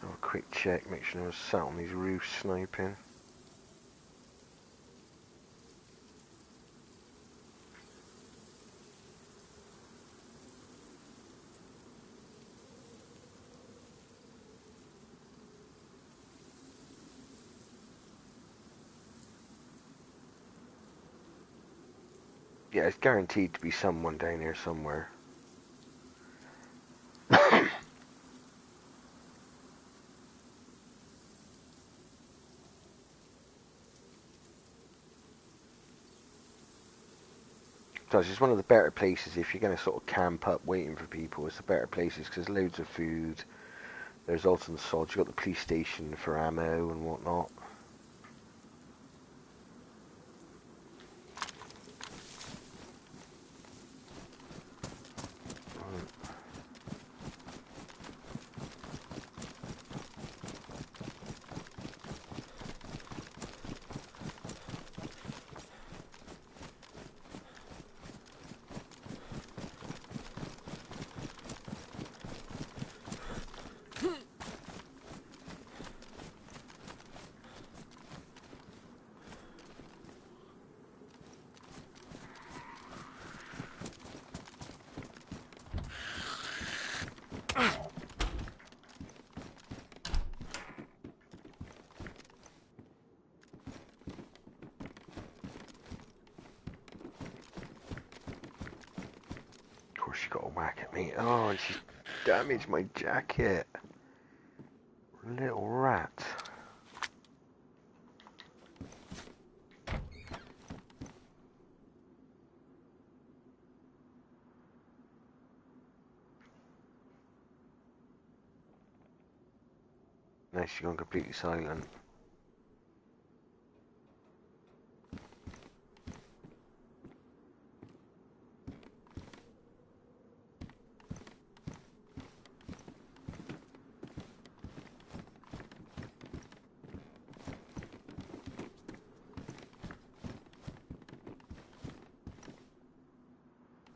Have a quick check, make sure no one's sat on these roofs sniping. Yeah, it's guaranteed to be someone down here somewhere. So it's one of the better places if you're going to sort of camp up waiting for people. It's the better places because there's loads of food. There's also the sods. You've got the police station for ammo and whatnot. whack at me. Oh, and she's damaged my jacket. Little rat. Now she's gone completely silent.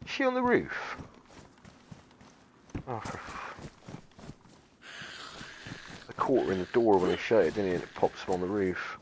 Is she on the roof? Oh, I caught her in the door when I shut it, didn't it? And it pops her on the roof.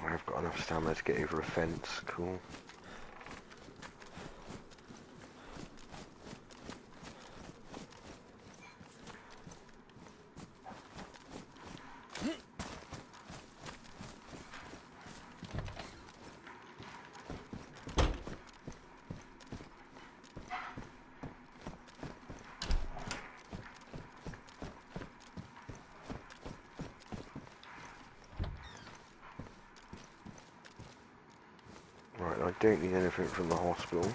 I've got enough stamina to get over a fence. Cool. Right, I don't need anything from the hospital.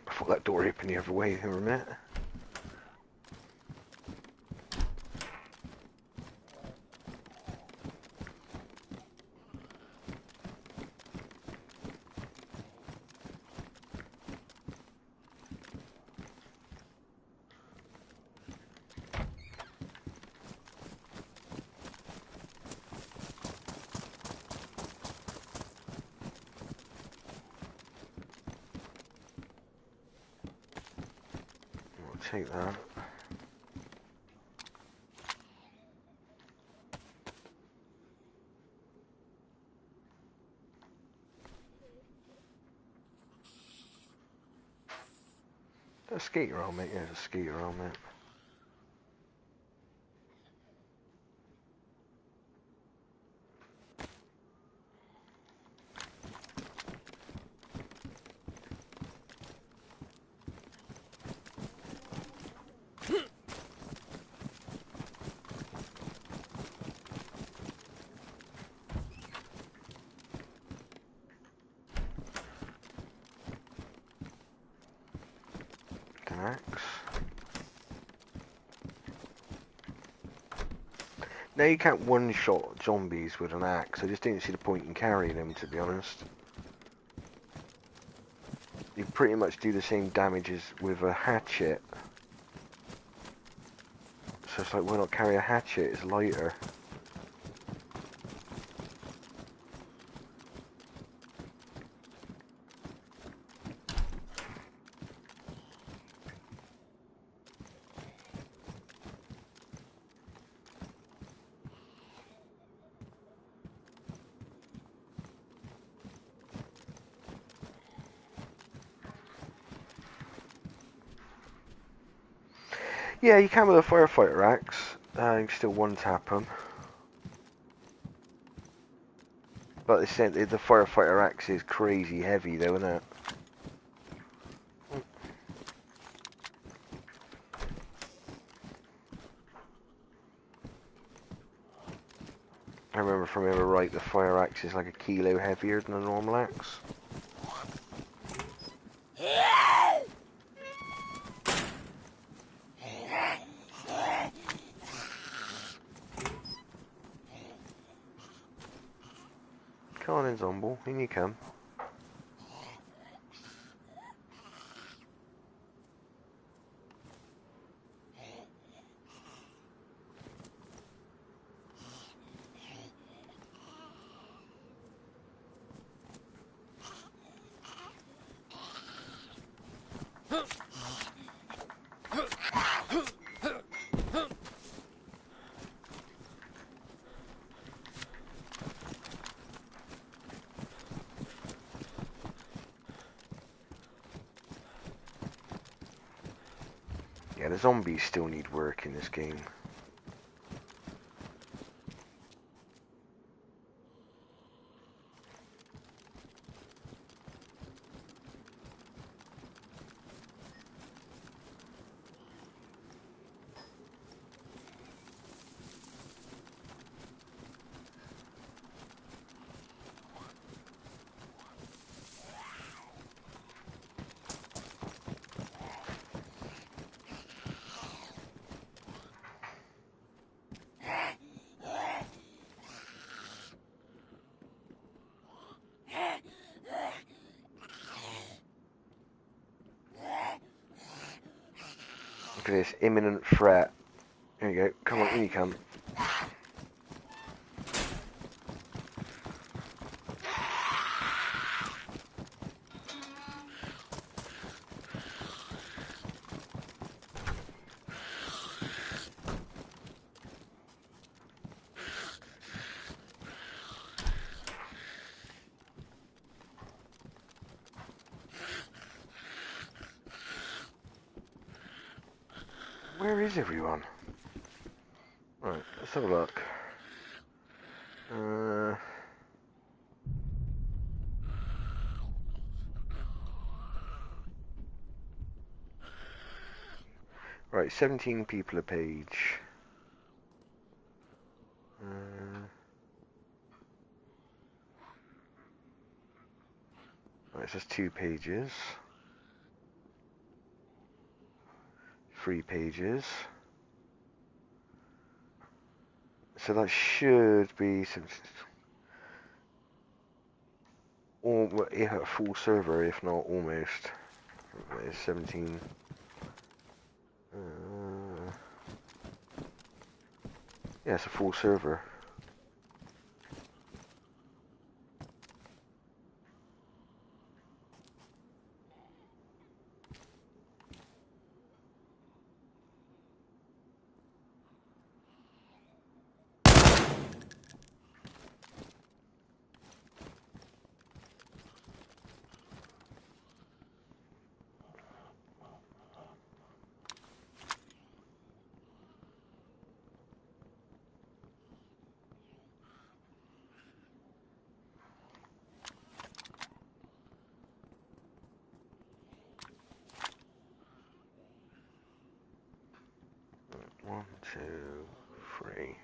I thought that door opened the other way for a minute. Take that. A skater helmet, yeah, a skater helmet. Axe. Now you can't one-shot zombies with an axe. I just didn't see the point in carrying them, to be honest. You pretty much do the same damage as with a hatchet. So it's like, why not carry a hatchet? It's lighter. Yeah, you can with a firefighter axe. You can still one-tap them. But the firefighter axe is crazy heavy though, isn't it? I remember if I remember right, the fire axe is like a kilo heavier than a normal axe. Come on in, Zomble. In you come. Yeah, the zombies still need work in this game. Look at this imminent threat. There you go. Come on, in you come. Where is everyone? Right, let's have a look. Right, 17 people a page. Right, so that's 2 pages. 3 pages. So that should be some, or yeah, a full server, if not almost. There's 17. Yeah, it's a full server. One, two, three.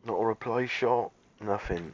Not a reply shot, nothing.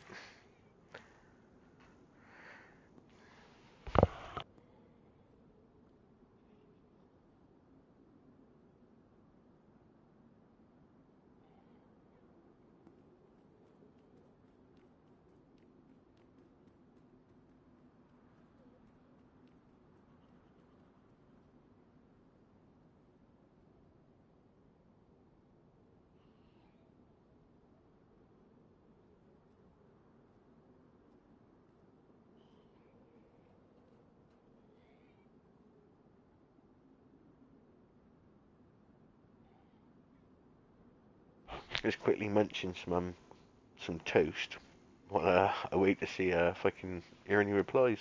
Just quickly munching some toast. While I wait to see if I can hear any replies.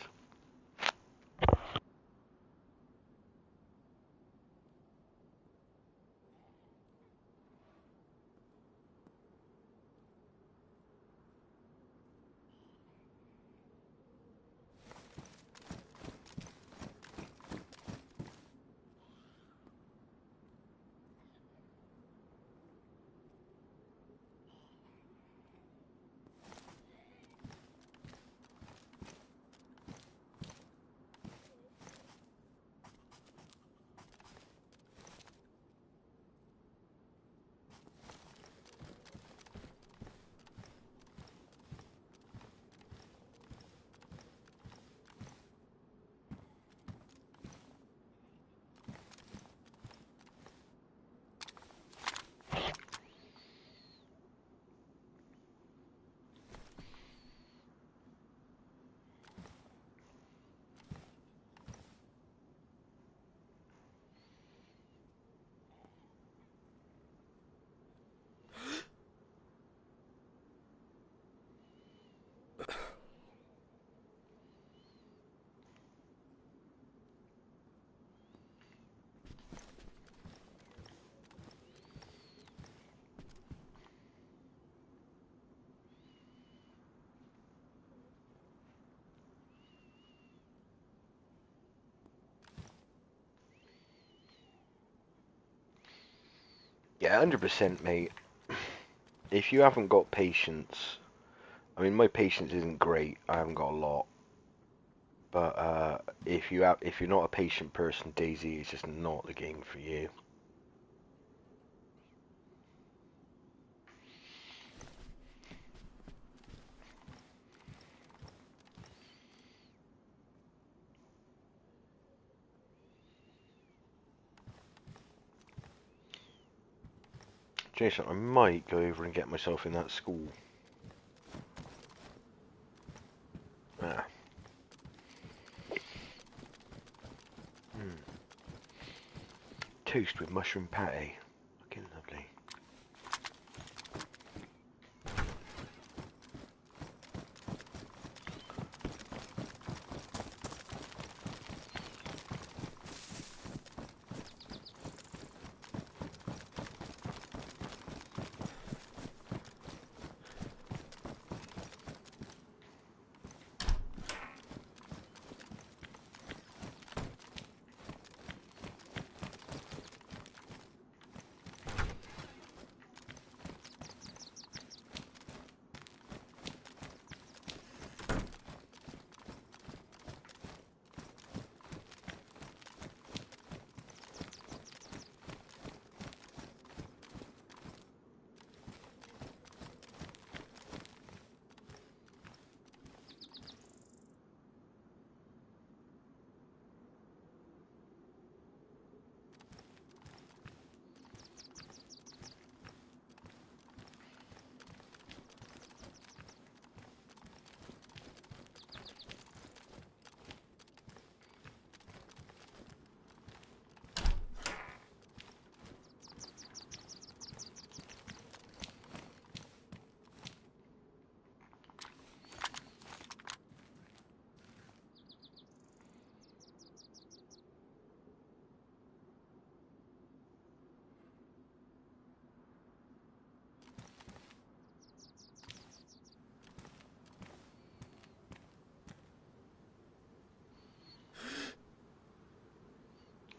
Yeah, 100%, mate. If you haven't got patience, I mean, my patience isn't great. I haven't got a lot. But if you're not a patient person, Daisy is just not the game for you. Jason, I might go over and get myself in that school. Ah. Toast with mushroom pate. Looking lovely.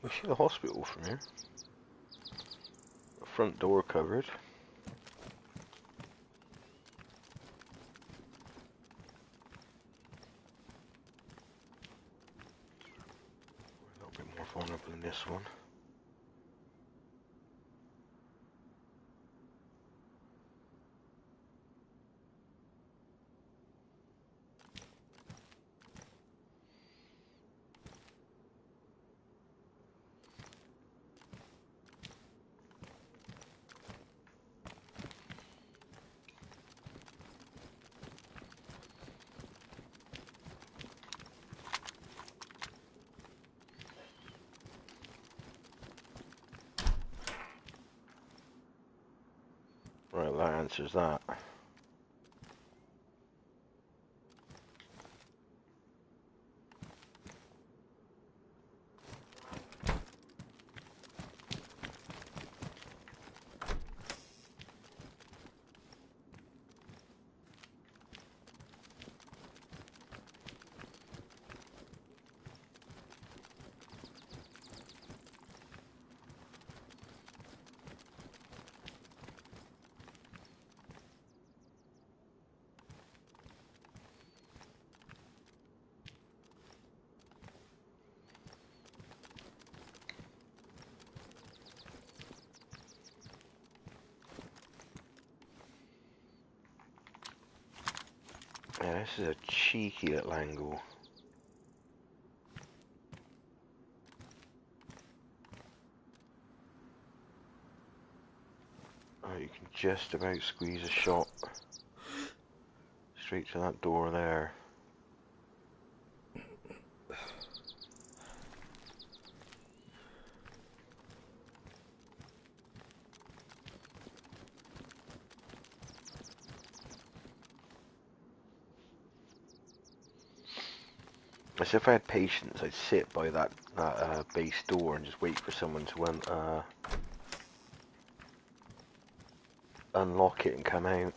We see the hospital from here. The front door covered. A little bit more vulnerable than this one. Right, well, that answers that. Yeah, this is a cheeky little angle. Oh, you can just about squeeze a shot straight to that door there. As if I had patience, I'd sit by that base door and just wait for someone to unlock it and come out.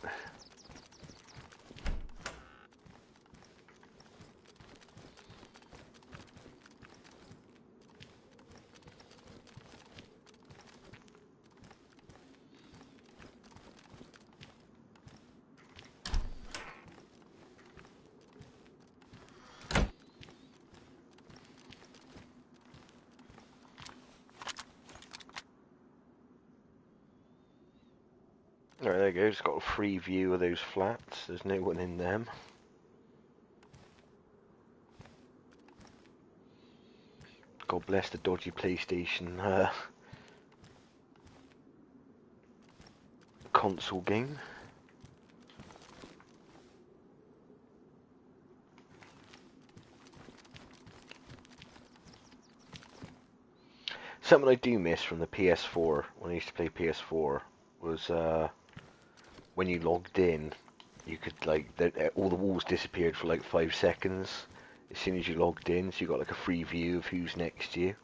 Alright, there you go, just got a free view of those flats. There's no one in them. God bless the dodgy PlayStation console game. Something I do miss from the PS4, when I used to play PS4, was when you logged in, you could, like, all the walls disappeared for like 5 seconds as soon as you logged in, so you got like a free view of who's next to you.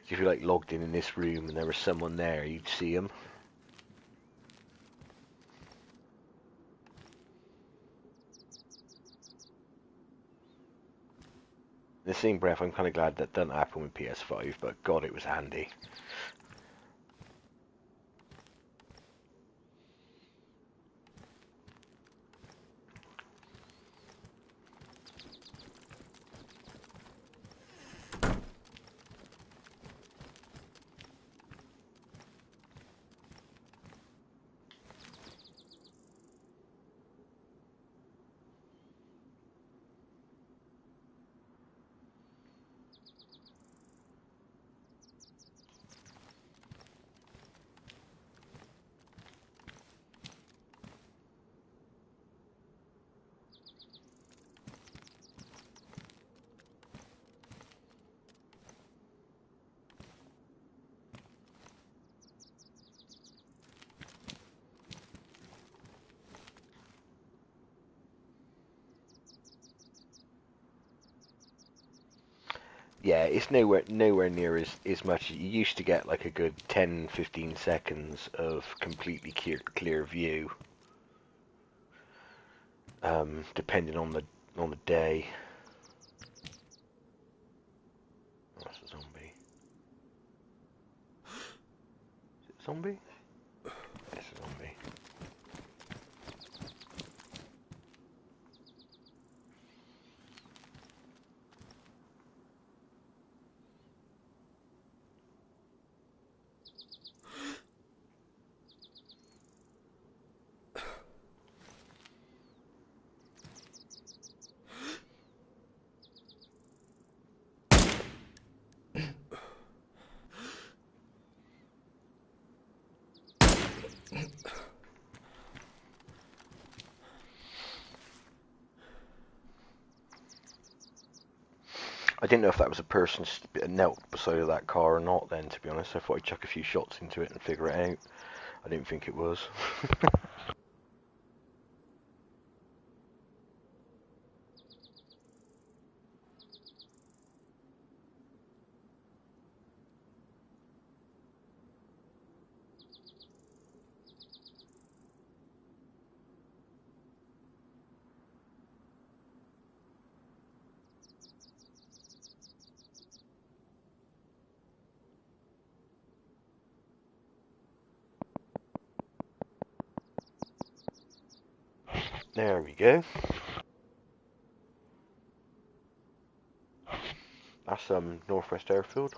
So if you like logged in this room and there was someone there, you'd see them. In the same breath, I'm kind of glad that doesn't happen with PS5, but God, it was handy. Yeah, it's nowhere near as much. You used to get like a good 10-15 seconds of completely clear view, depending on the day. Oh, that's a zombie. Is it a zombie? It's a zombie. I didn't know if that was a person knelt beside of that car or not then, to be honest. I thought I'd chuck a few shots into it and figure it out. I didn't think it was. There we go. That's Northwest Airfield.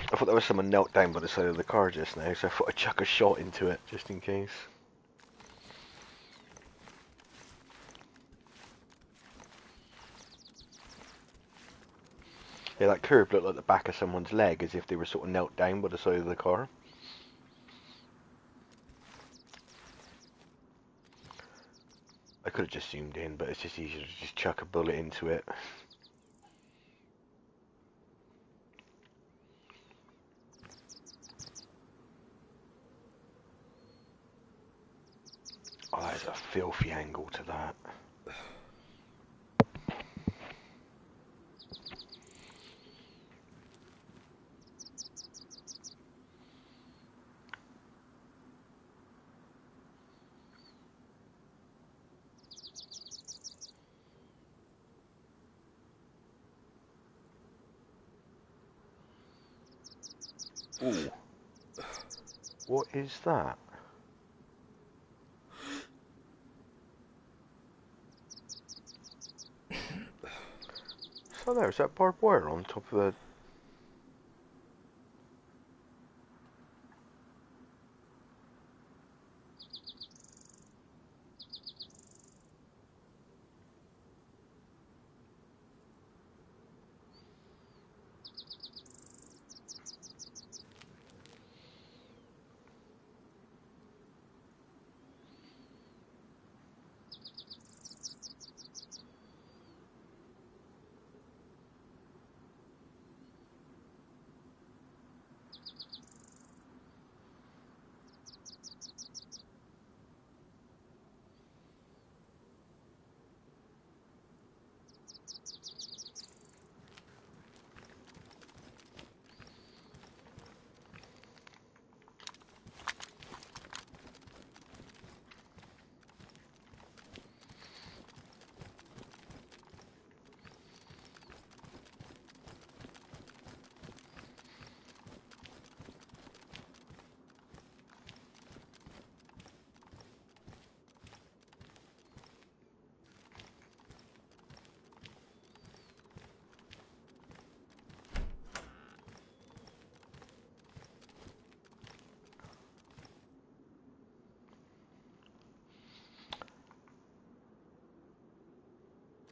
I thought there was someone knelt down by the side of the car just now, so I thought I'd chuck a shot into it, just in case. Yeah, that curve looked like the back of someone's leg, as if they were sort of knelt down by the side of the car. I could have just zoomed in, but it's just easier to just chuck a bullet into it. Oh, that is a filthy angle to that. Ooh. What is that? So there, is that barbed wire on top of the...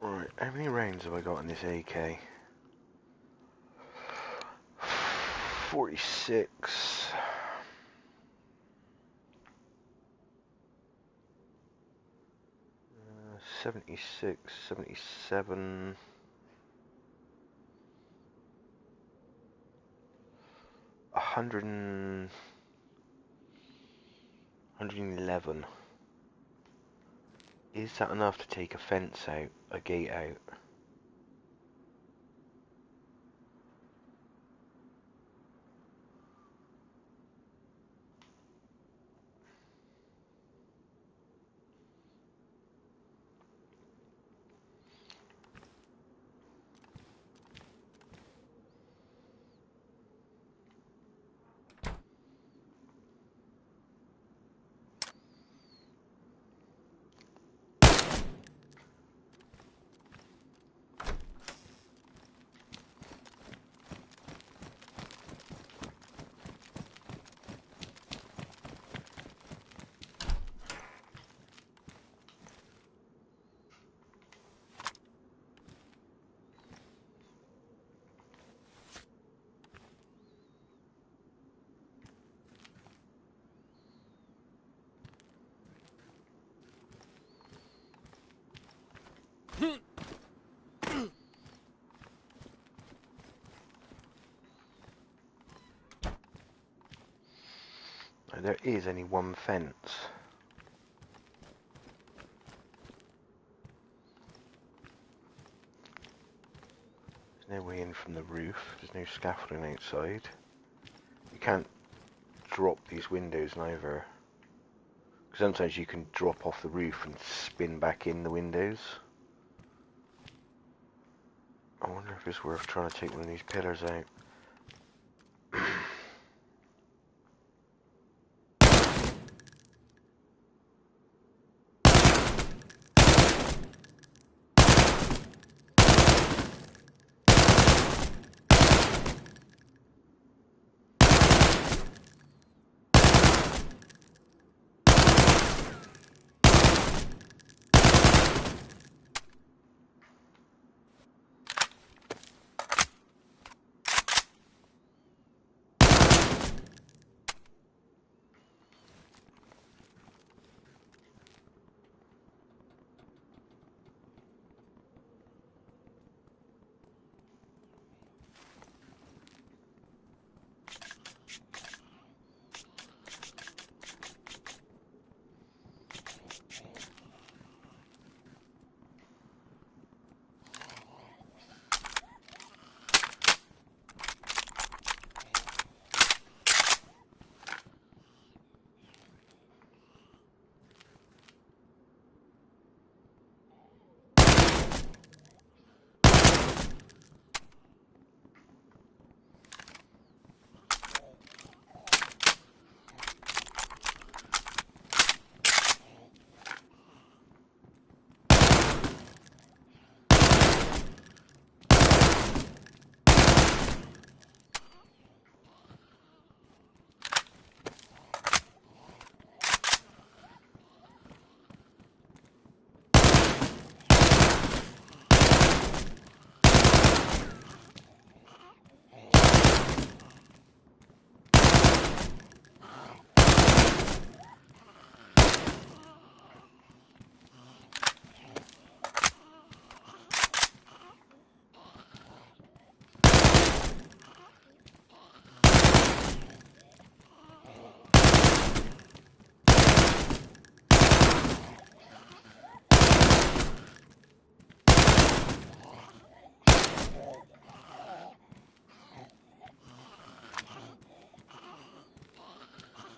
Right, how many rounds have I got in this AK? 46. 76, 77. 111. Is that enough to take a fence out, a gate out? There is only one fence. There's no way in from the roof. There's no scaffolding outside. You can't drop these windows neither. Because sometimes you can drop off the roof and spin back in the windows. I wonder if it's worth trying to take one of these pillars out.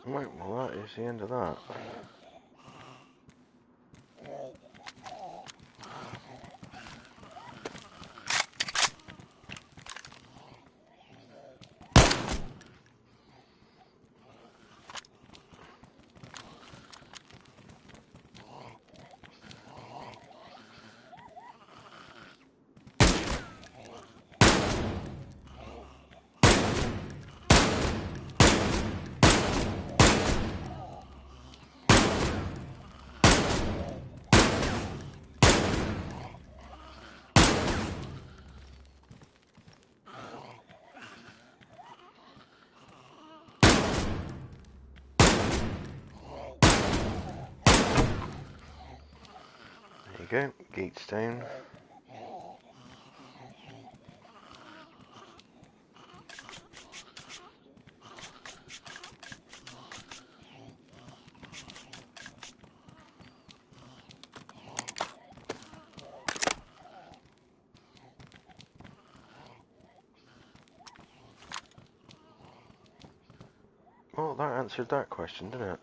Right, well that is the end of that. There you go, gates down. Well, that answered that question, didn't it?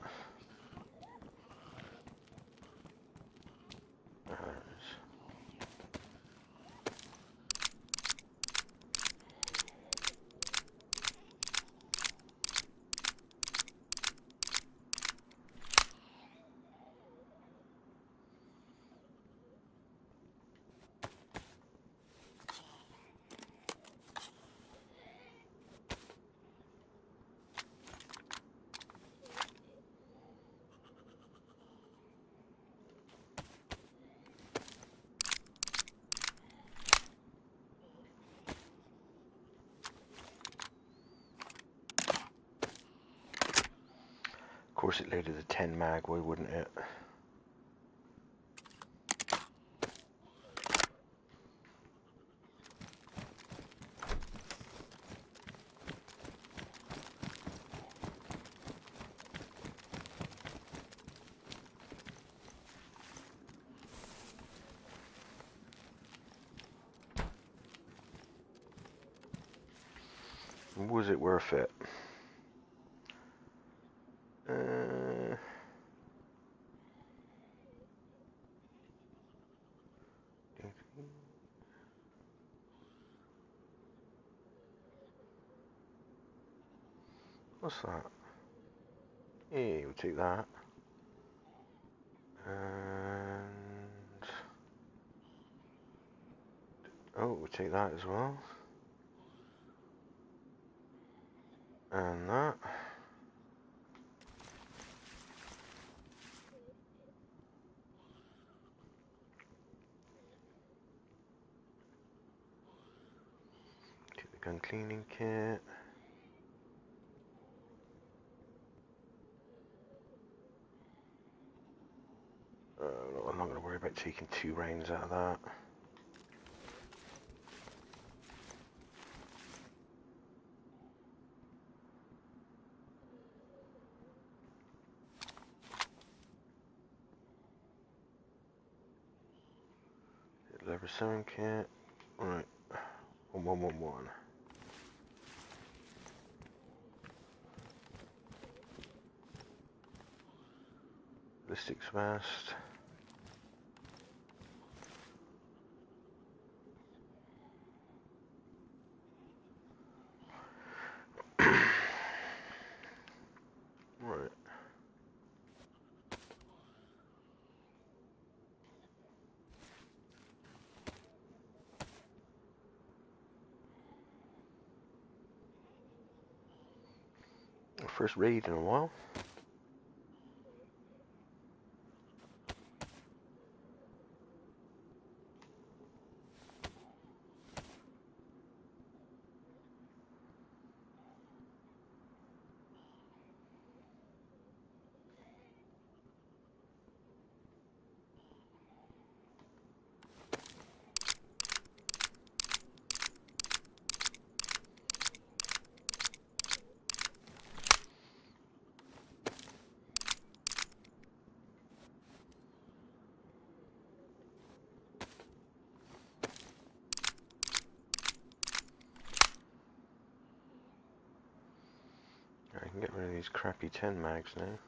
Of course it loaded a 10 mag, why wouldn't it? Was it worth it? Uh, what's that? Yeah, we'll take that. And oh, we'll take that as well. And that. Take the gun cleaning kit. I'm not going to worry about taking 2 rounds out of that. Lever sewing kit. Right. 1111. Ballistics vest. Right. First raid in a while. I can get rid of these crappy 10 mags now.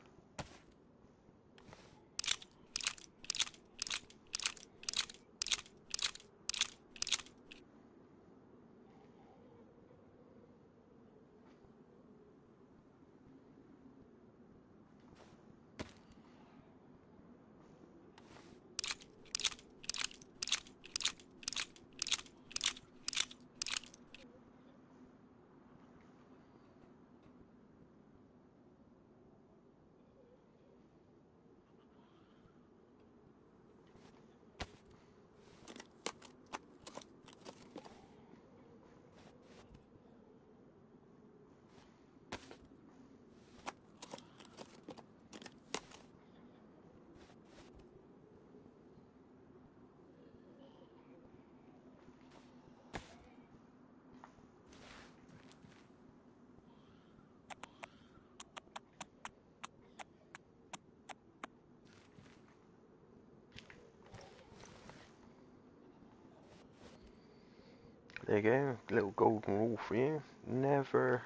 There you go, little golden rule for you. Never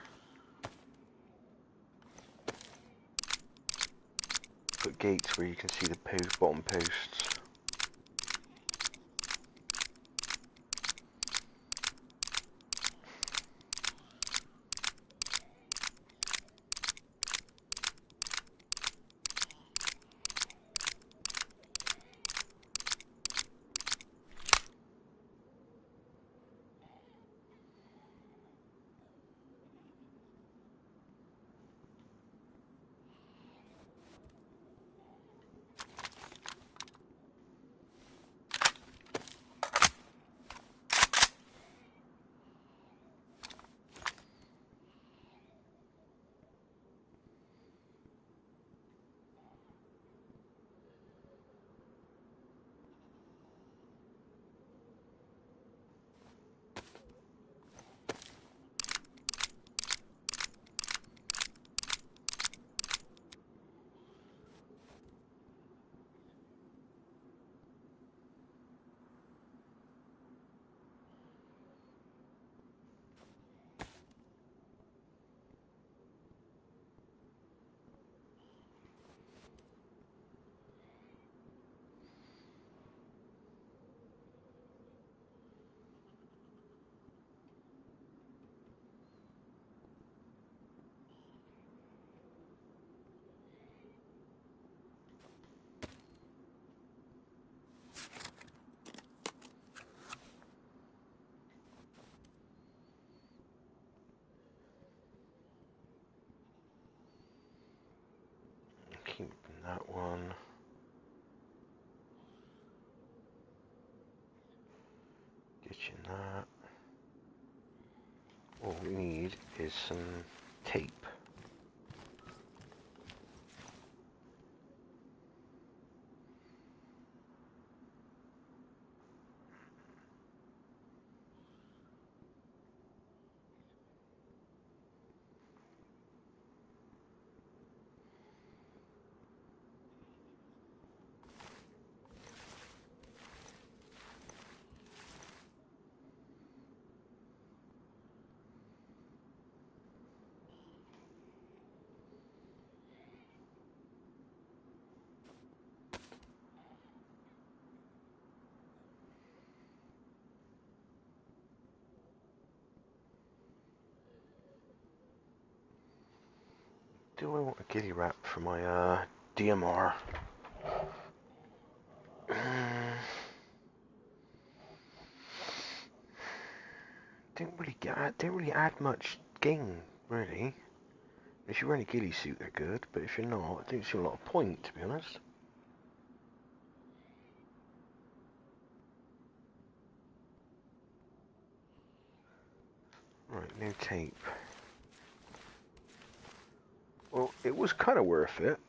put gates where you can see the bottom posts. that one. Ditching that. All we need is some tape. Do I want a giddy wrap for my DMR? Didn't really add much gain, really. If you're wearing a ghillie suit, they're good, but if you're not, I don't see a lot of point, to be honest. Right, no tape. Well, it was kind of worth it.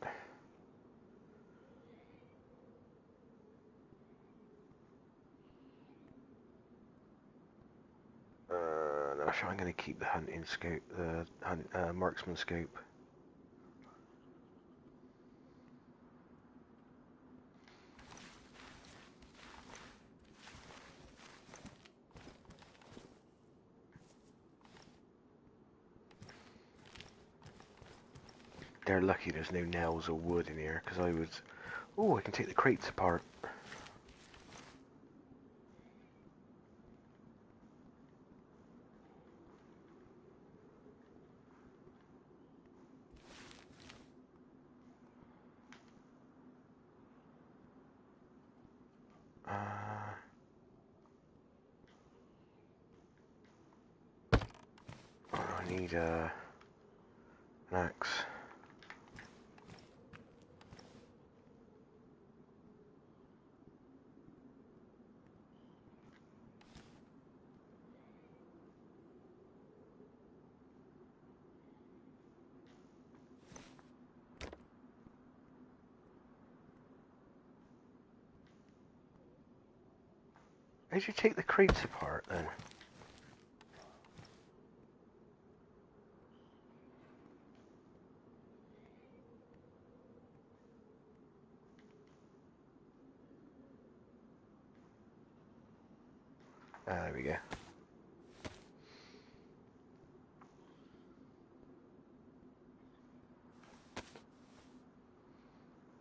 No, I'm going to keep the hunting scope, the marksman scope. They're lucky there's no nails or wood in here, because I would... Oh, I can take the crates apart. I need an axe. How did you take the crates apart then? There we go.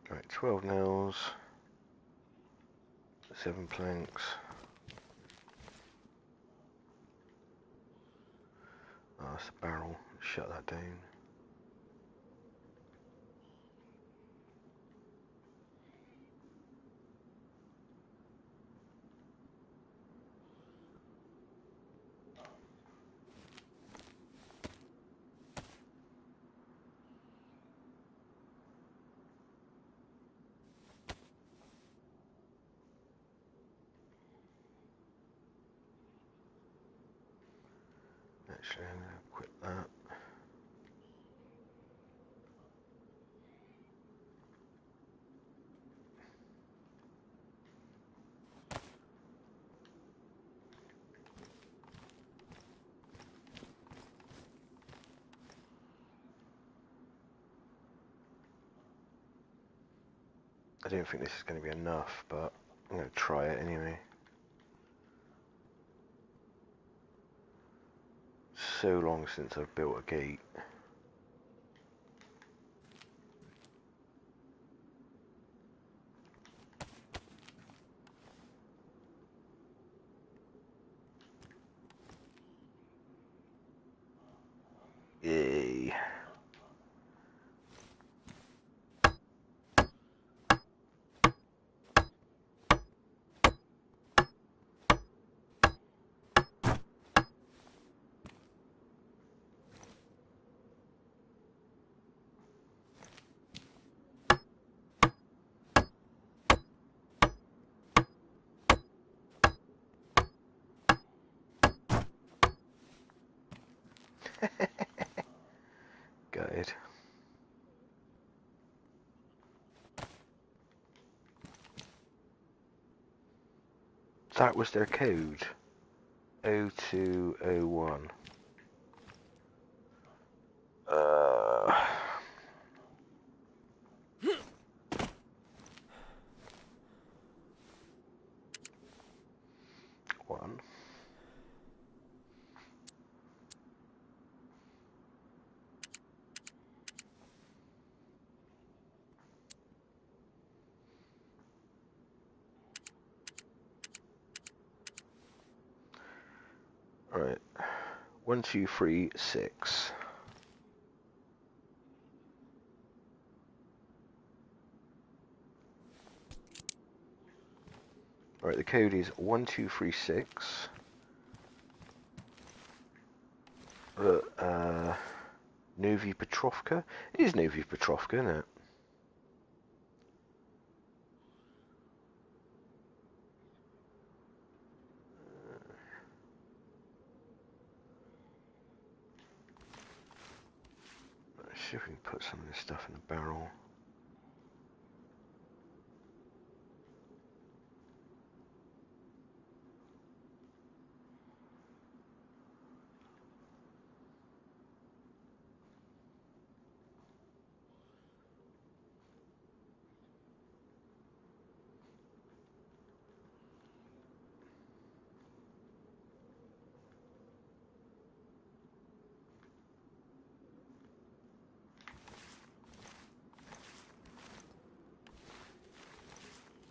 Right, 12 nails, 7 planks. Oh, that's a barrel. Shut that down. Actually, I'm going to quit that. I don't think this is going to be enough, but I'm going to try it anyway. So long since I've built a gate. Yay. That was their code. 0201. One. Right. 1, 2, 3, 6. Right, the code is 1236. Novi Petrovka. It is Novi Petrovka, isn't it? Let's see if we can put some of this stuff in the barrel.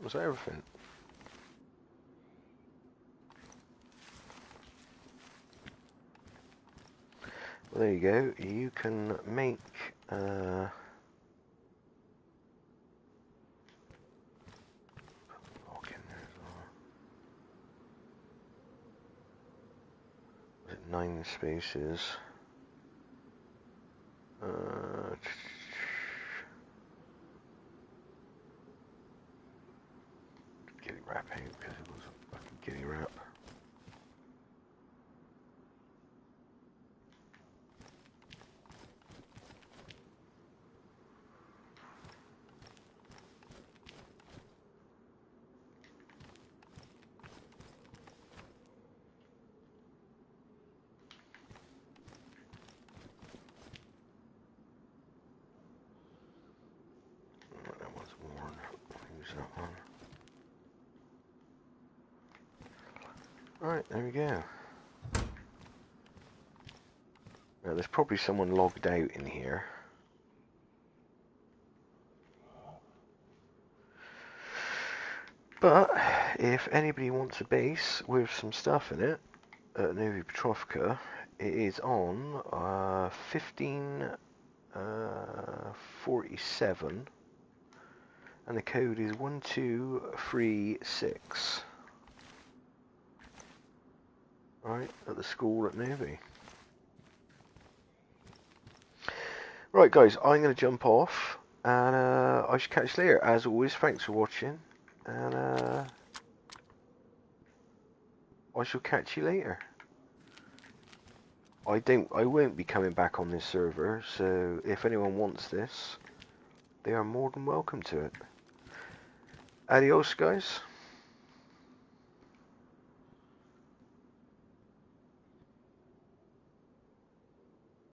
Was that everything? Well, there you go. You can make lock in there as well. Was it 9 spaces? Gilly wrap out because it was a fucking gilly wrap. That one's worn. Use that one. Alright, there we go. Now, there's probably someone logged out in here. But, if anybody wants a base with some stuff in it, at Novi Petrovka, it is on 1547, and the code is 1236. Right, at the school at Novi. Right, guys, I'm going to jump off, and I shall catch you later. As always, thanks for watching, and I shall catch you later. I won't be coming back on this server, so if anyone wants this, they are more than welcome to it. Adios, guys.